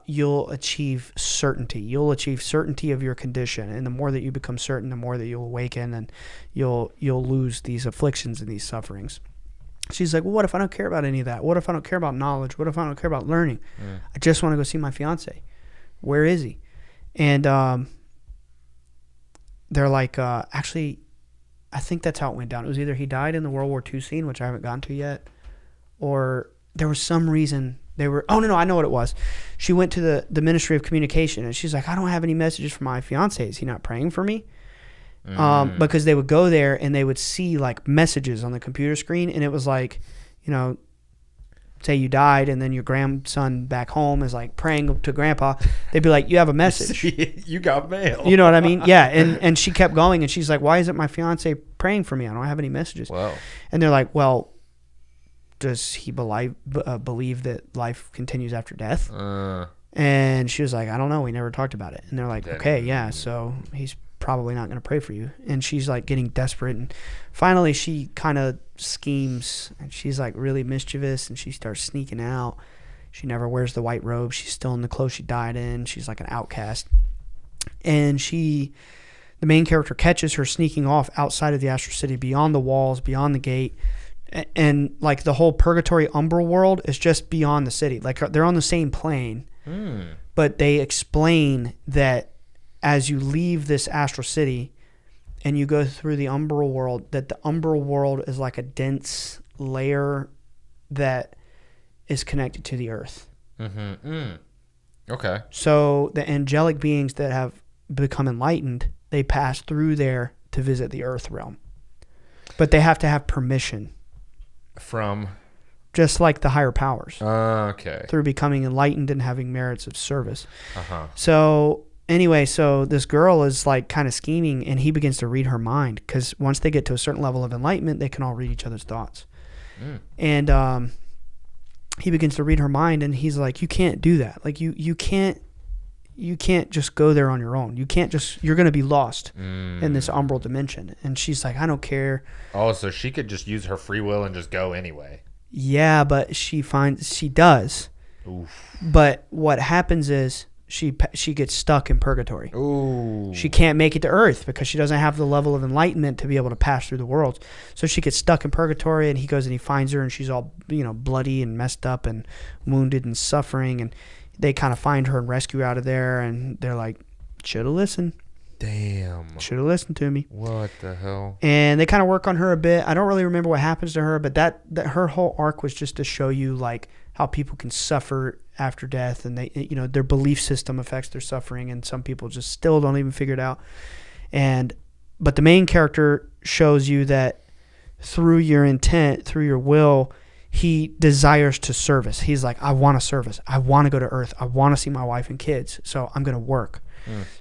you'll achieve certainty. You'll achieve certainty of your condition. And the more that you become certain, the more that you'll awaken and you'll lose these afflictions and these sufferings. She's like, "Well, what if I don't care about any of that? What if I don't care about knowledge? What if I don't care about learning? I just want to go see my fiance. Where is he?" And they're like, actually, I think that's how it went down. It was either he died in the World War II scene, which I haven't gotten to yet, or there was some reason they were... Oh, no, I know what it was. She went to the Ministry of Communication, and she's like, "I don't have any messages for my fiance. Is he not praying for me?" Because they would go there, and they would see, like, messages on the computer screen, and it was like, say you died, and then your grandson back home is, like, praying to grandpa. They'd be like, "You have a message. You got mail." You know what I mean? Yeah, and she kept going, and she's like, "Why isn't my fiance praying for me? I don't have any messages." Wow. And they're like, "Well, does he believe that life continues after death? And she was like, I don't know. We never talked about it. And they're like, okay, yeah. So he's probably not going to pray for you. And she's like getting desperate. And finally she kind of schemes, and she's like really mischievous, and she starts sneaking out. She never wears the white robe. She's still in the clothes she died in. She's like an outcast. And the main character catches her sneaking off outside of the Astral City, beyond the walls, beyond the gate. And like the whole purgatory umbral world is just beyond the city. Like they're on the same plane. But they explain that as you leave this Astral City and you go through the umbral world, that the umbral world is like a dense layer that is connected to the earth. Okay. So the angelic beings that have become enlightened, they pass through there to visit the earth realm. But they have to have permission. From? Just like the higher powers. Okay. Through becoming enlightened and having merits of service. So anyway, so this girl is like kind of scheming, and he begins to read her mind, because once they get to a certain level of enlightenment, they can all read each other's thoughts. And he begins to read her mind, and he's like, you can't do that. Like you can't just go there on your own. You're going to be lost in this umbral dimension. And she's like, I don't care. Oh, so she could just use her free will and just go anyway. Yeah, but she does. Oof. But what happens is she gets stuck in purgatory. Ooh. She can't make it to Earth because she doesn't have the level of enlightenment to be able to pass through the worlds. So she gets stuck in purgatory, and he goes and he finds her, and she's all, bloody and messed up and wounded and suffering. And they kind of find her and rescue her out of there, and they're like, should have listened. Damn. Should have listened to me. What the hell? And they kind of work on her a bit. I don't really remember what happens to her, but that her whole arc was just to show you like how people can suffer after death, and they, their belief system affects their suffering, and some people just still don't even figure it out. But the main character shows you that through your intent, through your will, he desires to service. He's like, I want to service. I want to go to Earth. I want to see my wife and kids. So I'm going to work.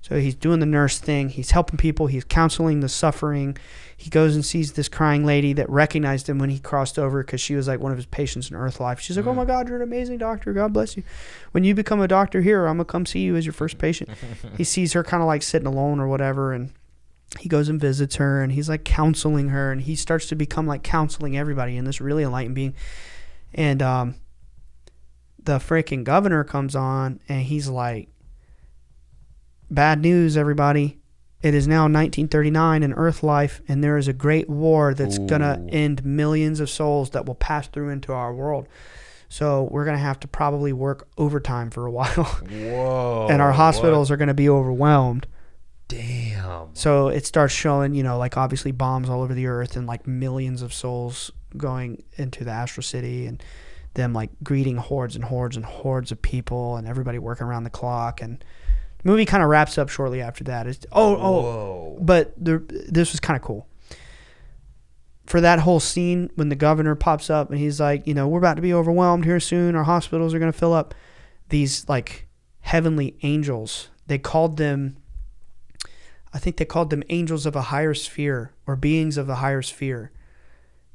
So he's doing the nurse thing. He's helping people. He's counseling the suffering. He goes and sees this crying lady that recognized him when he crossed over, because she was like one of his patients in Earth Life. She's like, oh my God, you're an amazing doctor. God bless you. When you become a doctor here, I'm going to come see you as your first patient. He sees her kind of like sitting alone or whatever, and he goes and visits her, and he's like counseling her, and he starts to become like counseling everybody in this really enlightened being. And the freaking governor comes on, and he's like, bad news, everybody. It is now 1939 in Earth Life, and there is a great war that's going to end millions of souls that will pass through into our world. So we're going to have to probably work overtime for a while. Whoa. And our hospitals are going to be overwhelmed. Damn. So it starts showing, like obviously bombs all over the earth, and like millions of souls going into the Astral City, and them like greeting hordes and hordes and hordes of people, and everybody working around the clock. And the movie kind of wraps up shortly after that. But this was kind of cool. For that whole scene when the governor pops up and he's like, we're about to be overwhelmed here soon. Our hospitals are going to fill up. These like heavenly angels, I think they called them angels of a higher sphere, or beings of the higher sphere.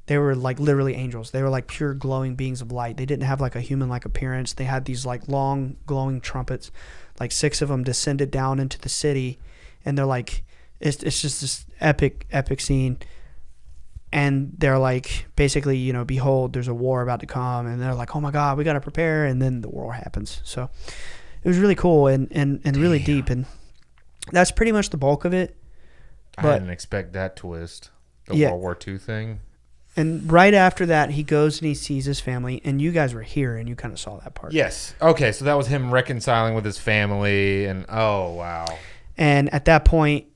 They were like literally angels. They were like pure glowing beings of light. They didn't have like a human-like appearance. They had these like long glowing trumpets. Like 6 of them descended down into the city, and they're like, it's just this epic scene. And they're like, basically, behold, there's a war about to come. And they're like, oh my God, we got to prepare. And then the war happens. So it was really cool and really deep. And that's pretty much the bulk of it. I didn't expect that twist. The World War II thing. And right after that, he goes and he sees his family. And you guys were here, and you kind of saw that part. Yes. Okay, so that was him reconciling with his family. And oh, wow. And at that point,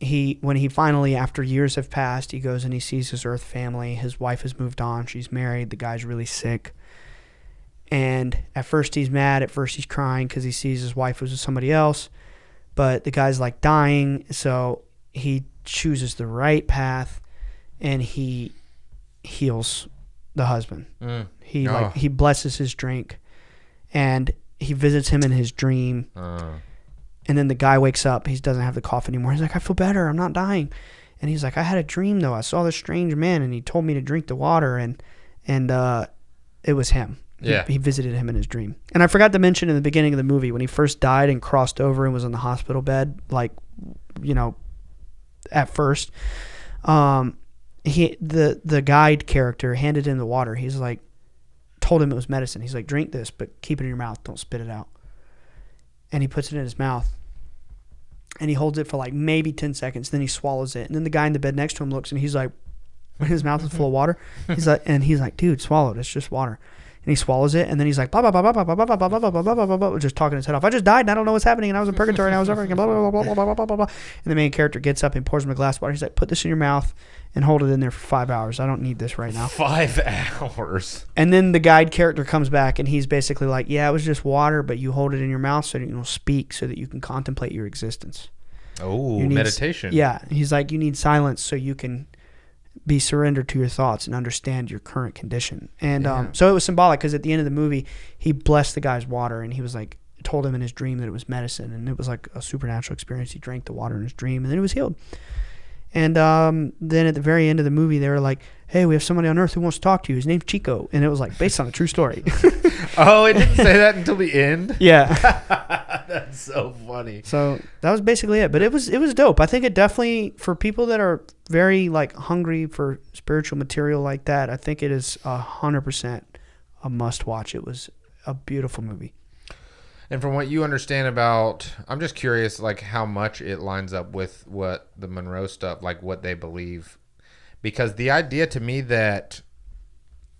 when he finally, after years have passed, he goes and he sees his Earth family. His wife has moved on. She's married. The guy's really sick. And at first he's mad. At first he's crying because he sees his wife was with somebody else. But the guy's like dying. So he chooses the right path, and he heals the husband. He blesses his drink, and he visits him in his dream. And then the guy wakes up. He doesn't have the cough anymore. He's like, I feel better. I'm not dying. And he's like, I had a dream though. I saw this strange man, and he told me to drink the water, and it was him. Yeah. He visited him in his dream. And I forgot to mention in the beginning of the movie when he first died and crossed over and was in the hospital bed, like, you know, at first, the guide character handed him the water. He's like, told him it was medicine. He's like, drink this, but keep it in your mouth. Don't spit it out. And he puts it in his mouth. And he holds it for like maybe 10 seconds. Then he swallows it. And then the guy in the bed next to him looks and he's like, his mouth is full of water. He's like, dude, swallow it. It's just water. And he swallows it, and then he's like, blah, blah, blah, blah, blah, blah, blah, blah, blah, blah, blah, blah, blah, blah, just talking his head off. I just died, and I don't know what's happening, and I was in purgatory, and I was suffering, and blah, blah, blah, blah, blah, blah, blah, blah. And the main character gets up and pours him a glass of water. He's like, put this in your mouth and hold it in there for 5 hours. I don't need this right now. 5 hours. And then the guide character comes back, and he's basically like, yeah, it was just water, but you hold it in your mouth so that you'll speak, so that you can contemplate your existence. Oh, meditation. Yeah. He's like, you need silence so you can be surrendered to your thoughts and understand your current condition. And so it was symbolic because at the end of the movie, he blessed the guy's water, and he was like, told him in his dream that it was medicine, and it was like a supernatural experience. He drank the water in his dream, and then he was healed. And then at the very end of the movie, they were like, hey, we have somebody on Earth who wants to talk to you. His name's Chico. And it was like based on a true story. Oh, it didn't say that until the end? Yeah. That's so funny. So that was basically it. But it was dope. I think it definitely, for people that are very like hungry for spiritual material like that, I think it is 100% a must watch. It was a beautiful movie. And from what you understand about, I'm just curious, like how much it lines up with what the Monroe stuff, like what they believe, because the idea to me that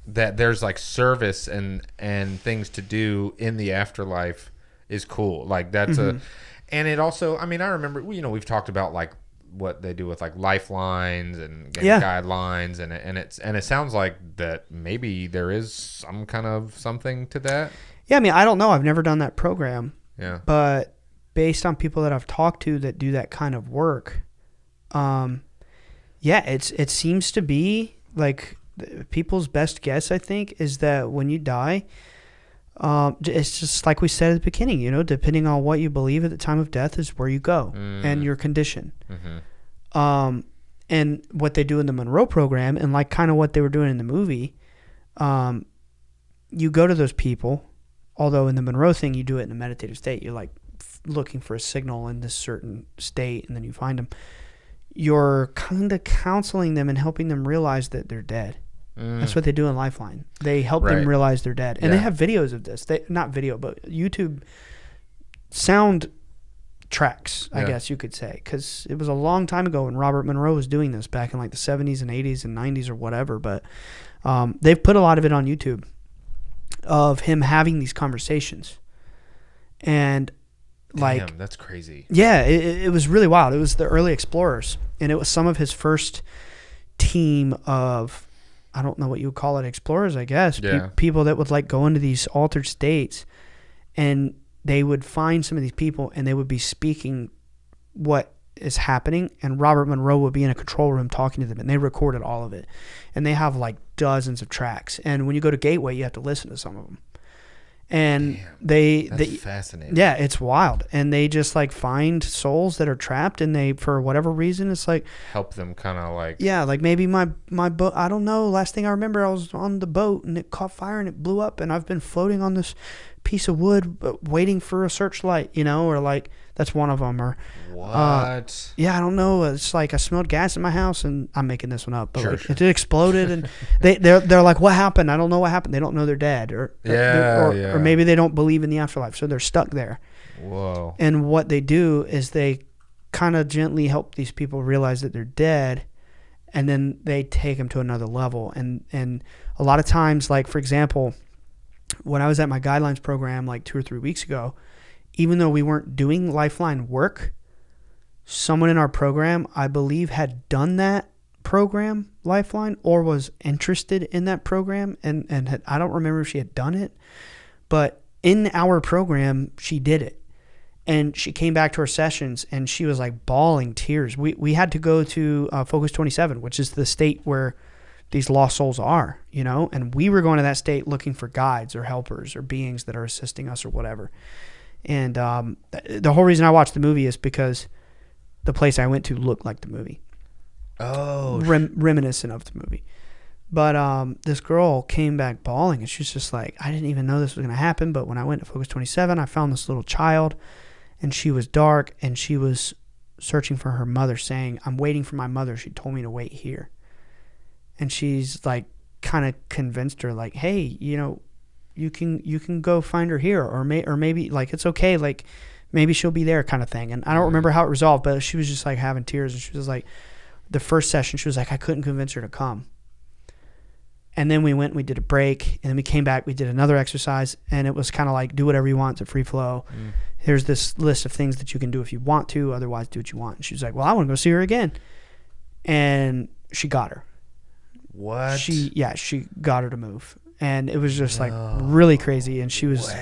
there's like service and things to do in the afterlife is cool. Like that's and it also, I mean, I remember, you know, we've talked about like what they do with like lifelines and guidelines, and it sounds like that maybe there is some kind of something to that. Yeah, I mean, I don't know. I've never done that program. Yeah. But based on people that I've talked to that do that kind of work, it seems to be like people's best guess, I think, is that when you die, it's just like we said at the beginning, you know, depending on what you believe at the time of death is where you go and your condition. And what they do in the Monroe program and like kind of what they were doing in the movie, you go to those people. Although in the Monroe thing, you do it in a meditative state. You're like looking for a signal in this certain state, and then you find them. You're kind of counseling them and helping them realize that they're dead. That's what they do in Lifeline. They help them realize they're dead. And they have videos of this. Not video, but YouTube sound tracks, I guess you could say. Because it was a long time ago when Robert Monroe was doing this back in like the 70s and 80s and 90s or whatever. But they've put a lot of it on YouTube, of him having these conversations. And like, damn, that's crazy. Yeah, it was really wild. It was the early explorers, and it was some of his first team of, I don't know what you would call it, explorers, I guess. People that would like go into these altered states, and they would find some of these people and they would be speaking what is happening, and Robert Monroe would be in a control room talking to them, and they recorded all of it. And they have like dozens of tracks, and when you go to Gateway, you have to listen to some of them. And that's fascinating. Yeah, it's wild. And they just like find souls that are trapped, and they, for whatever reason, it's like help them kind of like, yeah, like maybe my boat, I don't know, last thing I remember, I was on the boat and it caught fire and it blew up, and I've been floating on this piece of wood waiting for a searchlight, you know, or like that's one of them. Or what? Yeah, I don't know. It's like I smelled gas in my house, and I'm making this one up, but it exploded, and they're like, what happened? I don't know what happened. They don't know they're dead, or maybe they don't believe in the afterlife, so they're stuck there. Whoa. And what they do is they kind of gently help these people realize that they're dead, and then they take them to another level. And a lot of times, like for example, when I was at my guidelines program like 2 or 3 weeks ago, even though we weren't doing Lifeline work, someone in our program, I believe, had done that program, Lifeline, or was interested in that program, and I don't remember if she had done it, but in our program, she did it. And she came back to our sessions, and she was like bawling tears. We had to go to Focus 27, which is the state where these lost souls are, you know, and we were going to that state looking for guides or helpers or beings that are assisting us or whatever. And the whole reason I watched the movie is because the place I went to looked like the movie. Oh, reminiscent of the movie. But this girl came back bawling, and she's just like, I didn't even know this was going to happen, but when I went to Focus 27, I found this little child, and she was dark, and she was searching for her mother, saying, I'm waiting for my mother. She told me to wait here. And she's like, kind of convinced her, like, hey, you can go find her here, or maybe like it's okay, like maybe she'll be there, kind of thing. And I don't remember how it resolved, but she was just like having tears, and she was like, the first session, she was like, I couldn't convince her to come. And then we went and we did a break, and then we came back, we did another exercise, and it was kind of like, do whatever you want, it's a free flow. Here's this list of things that you can do if you want to, otherwise do what you want. And she was like, well, I want to go see her again. And she got her. What? She got her to move. And it was just like really crazy. And she was,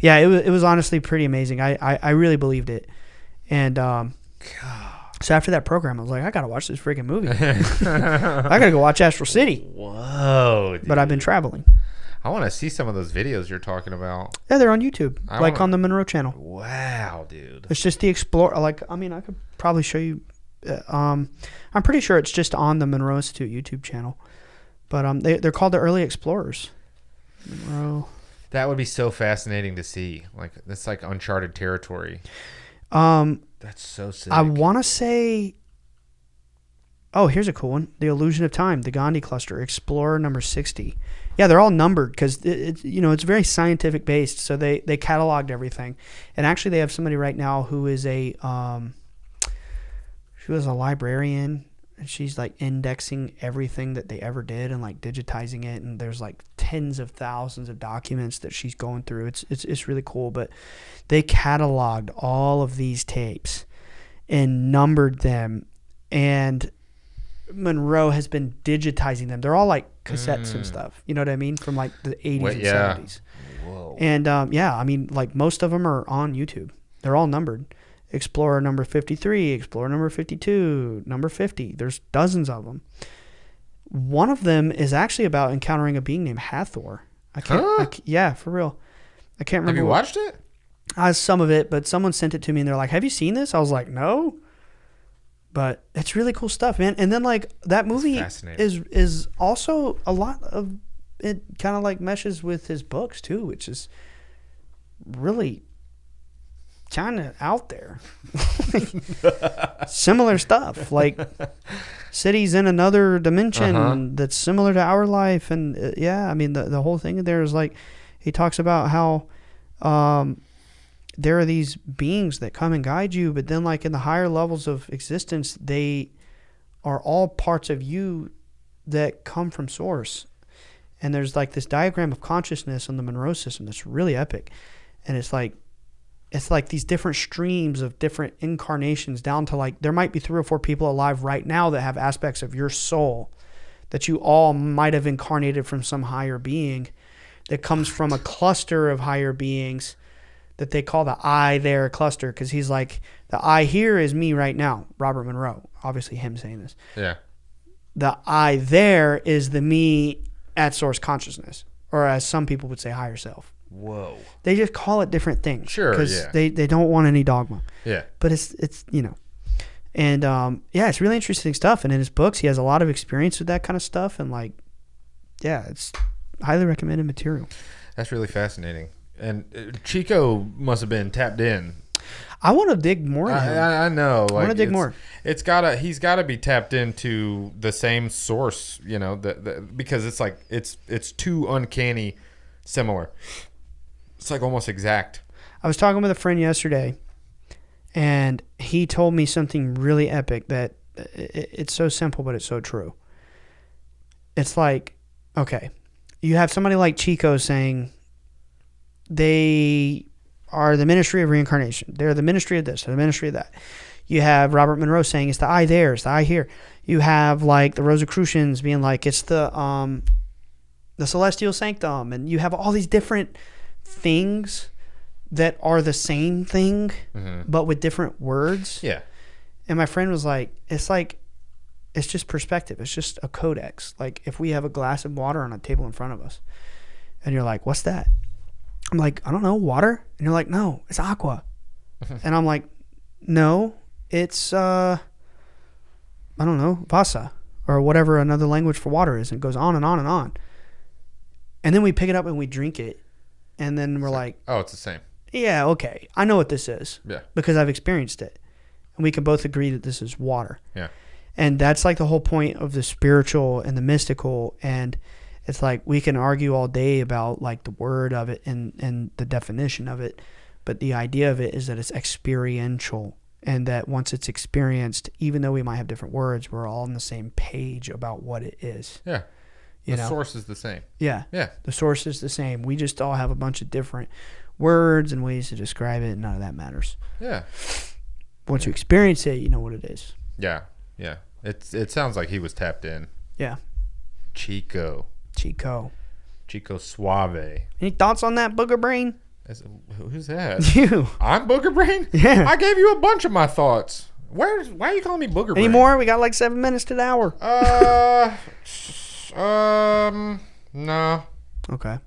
it was honestly pretty amazing. I really believed it. And so after that program, I was like, I got to watch this freaking movie. I got to go watch Astral City. Whoa, dude. But I've been traveling. I want to see some of those videos you're talking about. Yeah, they're on YouTube, on the Monroe channel. Wow, dude. It's just the Explorer. Like, I mean, I could probably show you. I'm pretty sure it's just on the Monroe Institute YouTube channel. But they're called the Early Explorers. Monroe. That would be so fascinating to see. Like, that's like uncharted territory. That's so sick. I want to say. Oh, here's a cool one. The Illusion of Time, the Gandhi Cluster, Explorer number 60. Yeah, they're all numbered because it's very scientific based. So they cataloged everything, and actually they have somebody right now who is she was a librarian, and she's like indexing everything that they ever did and like digitizing it. And there's like tens of thousands of documents that she's going through. It's really cool. But they cataloged all of these tapes and numbered them, and Monroe has been digitizing them. They're all like cassettes and stuff. You know what I mean? From like the 80s and 70s. Whoa. And I mean, like most of them are on YouTube. They're all numbered. Explorer number 53, Explorer number 52, number 50. There's dozens of them. One of them is actually about encountering a being named Hathor. Yeah, for real. I can't remember. Have you watched it? Some of it, but someone sent it to me and they're like, have you seen this? I was like, no. But it's really cool stuff, man. And then like that movie is also a lot of it kind of like meshes with his books too, which is really kind of out there. Similar stuff, like cities in another dimension that's similar to our life. And I mean the whole thing there is like he talks about how there are these beings that come and guide you, but then like in the higher levels of existence, they are all parts of you that come from source. And there's like this diagram of consciousness on the Monroe system that's really epic. And it's like these different streams of different incarnations down to like, there might be 3 or 4 people alive right now that have aspects of your soul that you all might have incarnated from some higher being that comes from a cluster of higher beings that they call the I there cluster, because he's like, the I here is me right now, Robert Monroe. Obviously him saying this. Yeah. The I there is the me at source consciousness, or as some people would say, higher self. Whoa. They just call it different things. Sure, because they don't want any dogma. Yeah. But it's and it's really interesting stuff. And in his books, he has a lot of experience with that kind of stuff. And like, it's highly recommended material. That's really fascinating. And Chico must have been tapped in. I want to dig more into him. I know. Like, I want to dig more. He's gotta be tapped into the same source, because it's like it's too uncanny similar. It's like almost exact. I was talking with a friend yesterday, and he told me something really epic that it's so simple, but it's so true. It's like, okay, you have somebody like Chico saying they are the ministry of reincarnation. They're the ministry of this, they're the ministry of that. You have Robert Monroe saying it's the I there, it's the I here. You have like the Rosicrucians being like it's the celestial sanctum, and you have all these different things that are the same thing, but with different words. Yeah. And my friend was like, it's just perspective. It's just a codex. Like if we have a glass of water on a table in front of us, and you're like, what's that? I'm like, I don't know, water? And you're like, no, it's aqua. And I'm like, no, it's, I don't know, Vasa. or whatever another language for water is, and it goes on and on and on. And then we pick it up and we drink it, and then we're like, oh, it's the same. yeah, okay, I know what this is. Yeah. Because I've experienced it. And we can both agree that this is water. Yeah. And that's like the whole point of the spiritual and the mystical. And it's like we can argue all day about like the word of it and the definition of it. But the idea of it is that it's experiential. And that once it's experienced, even though we might have different words, we're all on the same page about what it is. Yeah. The source is the same. Yeah. Yeah. The source is the same. We just all have a bunch of different words and ways to describe it. And none of that matters. Yeah. Once you experience it, you know what it is. Yeah. Yeah. It sounds like he was tapped in. Yeah. Chico Suave. Any thoughts on that, Booger Brain? Who's that? You. I'm Booger Brain? Yeah. I gave you a bunch of my thoughts. Why are you calling me Booger Brain? Any more? We got like 7 minutes to the hour. No. Okay.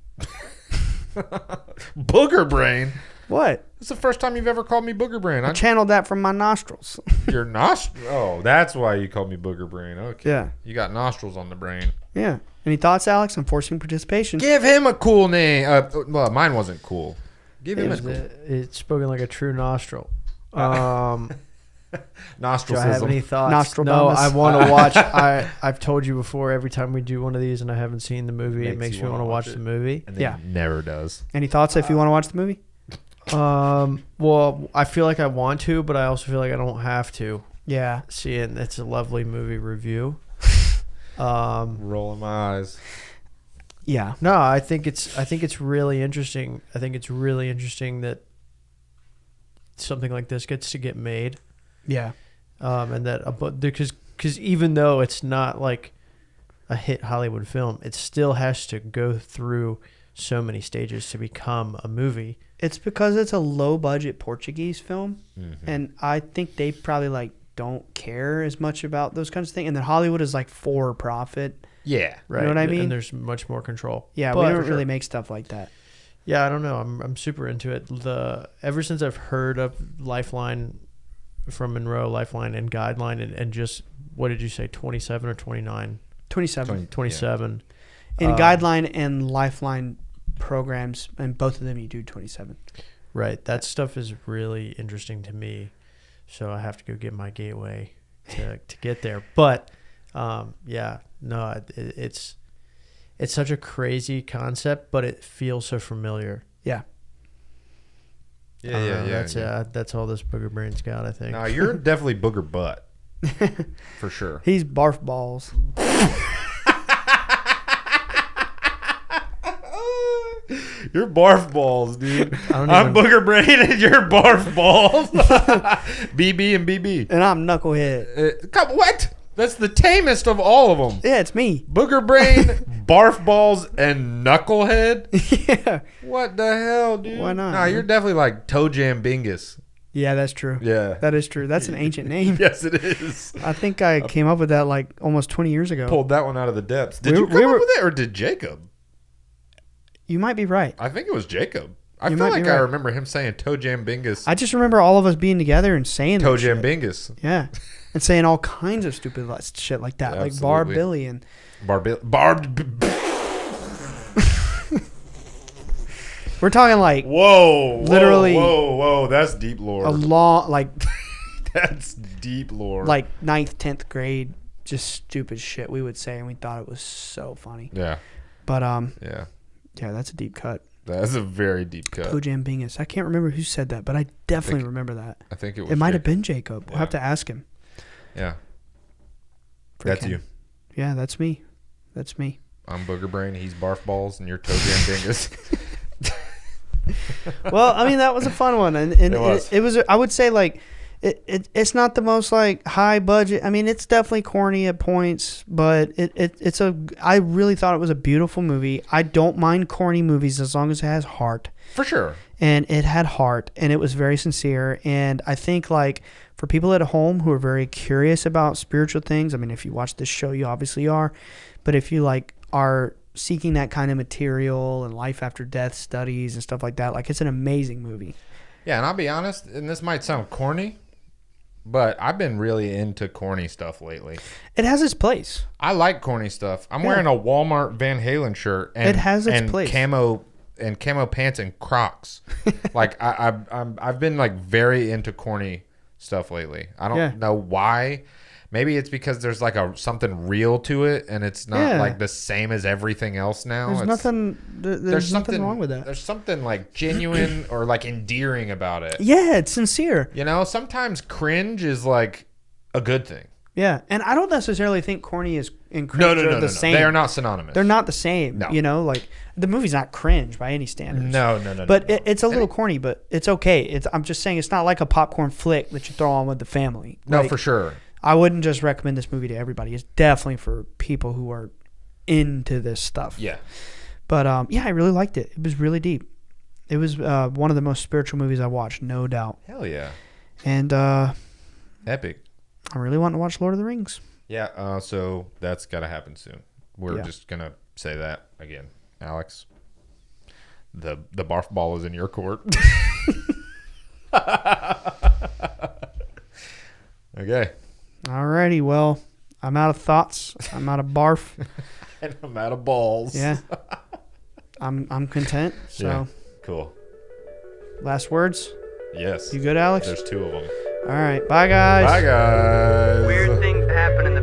Booger Brain? What? It's the first time you've ever called me Booger Brain. I channeled that from my nostrils. Your nostrils? Oh, that's why you called me Booger Brain. Okay. Yeah. You got nostrils on the brain. Yeah. Any thoughts, Alex, on forcing participation? Give him a cool name. Well, mine wasn't cool. Give him a cool. It's spoken like a true nostril. Nostrils. Do I have any thoughts? Nostril no, bonus. I want to watch. I've told you before. Every time we do one of these and I haven't seen the movie, it makes me want to watch the movie. And then it never does. Any thoughts if you want to watch the movie? Well, I feel like I want to, but I also feel like I don't have to. Yeah. See it. It's a lovely movie review. Rolling my eyes. Yeah. No, I think it's really interesting. I think it's really interesting that something like this gets to get made. Yeah. And that because even though it's not like a hit Hollywood film, it still has to go through so many stages to become a movie. It's because it's a low budget Portuguese film, Mm-hmm. and I think they probably like don't care as much about those kinds of things. And then Hollywood is like for profit. Yeah. Right. You know what I mean? And there's much more control. Yeah, But we don't really make stuff like that. Yeah, I don't know. I'm super into it. Ever since I've heard of Lifeline from Monroe, Lifeline and Guideline, and just, what did you say, 27 or 29? 27. 27. In Guideline and Lifeline programs, and both of them you do 27. Right. That stuff is really interesting to me. So I have to go get my gateway to get there. But it's such a crazy concept, but it feels so familiar. Yeah. Yeah. That's all this Booger Brain's got, I think. No, you're definitely Booger Butt. For sure. He's barf balls. You're barf balls, dude. I'm even- Booger Brain and you're barf balls. BB and BB. And I'm Knucklehead. What? That's the tamest of all of them. Yeah, it's me. Booger Brain, barf balls, and Knucklehead. Yeah. What the hell, dude? Why not, Nah, man? you're definitely like Toe Jam Bingus. Yeah, that's true. Yeah. That is true. That's an ancient name. Yes, it is. I think I came up with that like almost 20 years ago. Pulled that one out of the depths. Did We- you come we up were- with it or did Jacob? You might be right. I think it was Jacob. I You feel might be like I right. remember him saying Toe Jam Bingus. I just remember all of us being together and saying Toe that Jam shit. Bingus. Yeah. And saying all kinds of stupid shit like that. Like Bar Absolutely. Billy and we're talking like Whoa. Literally- Whoa. That's deep lore. a long like That's deep lore. like 9th, 10th grade just stupid shit we would say, and we thought it was so funny. Yeah. But Yeah. yeah, that's a deep cut. That's a very deep cut. Toe Jam Bingus. I can't remember who said that, but I definitely remember that. I think it was It might have Jacob. been Jacob. We'll have to ask him. Yeah. That's Freaking- you. Yeah, that's me. That's me. I'm Booger Brain. He's Barf Balls, and you're Toe Jam Bingus. Well, I mean, that was a fun one, and it was. I would say like it's not the most like high budget. I mean, it's definitely corny at points, but it's a. I really thought it was a beautiful movie. I don't mind corny movies as long as it has heart. For sure. And it had heart, and it was very sincere. And I think like for people at home who are very curious about spiritual things, I mean, if you watch this show, you obviously are, but if you like are seeking that kind of material and life after death studies and stuff like that, like it's an amazing movie. Yeah, and I'll be honest, and this might sound corny, but I've been really into corny stuff lately. It has its place. I like corny stuff. I'm wearing a Walmart Van Halen shirt and It has its place. camo pants and Crocs. Like I've been like very into corny stuff lately. I don't know why. Maybe it's because there's like something real to it, and it's not like the same as everything else now. There's nothing wrong with that. There's something like genuine or like endearing about it. Yeah, it's sincere. You know, sometimes cringe is like a good thing. Yeah, and I don't necessarily think corny and cringe are the same. They are not synonymous. They're not the same. No. You know, like the movie's not cringe by any standards. No. But it's a little corny, but it's okay. I'm just saying it's not like a popcorn flick that you throw on with the family. No, like, for sure. I wouldn't just recommend this movie to everybody. It's definitely for people who are into this stuff. Yeah. But I really liked it. It was really deep. It was one of the most spiritual movies I watched, no doubt. Hell yeah. And Epic. I really want to watch Lord of the Rings. Yeah, so that's got to happen soon. We're just going to say that again. Alex, the barf ball is in your court. Okay. Alrighty, well, I'm out of thoughts. I'm out of barf. And I'm out of balls. Yeah. I'm content. So yeah. Cool. Last words? Yes. You good, Alex? There's 2 of them. All right. Bye, guys. Bye, guys. Weird things happen in the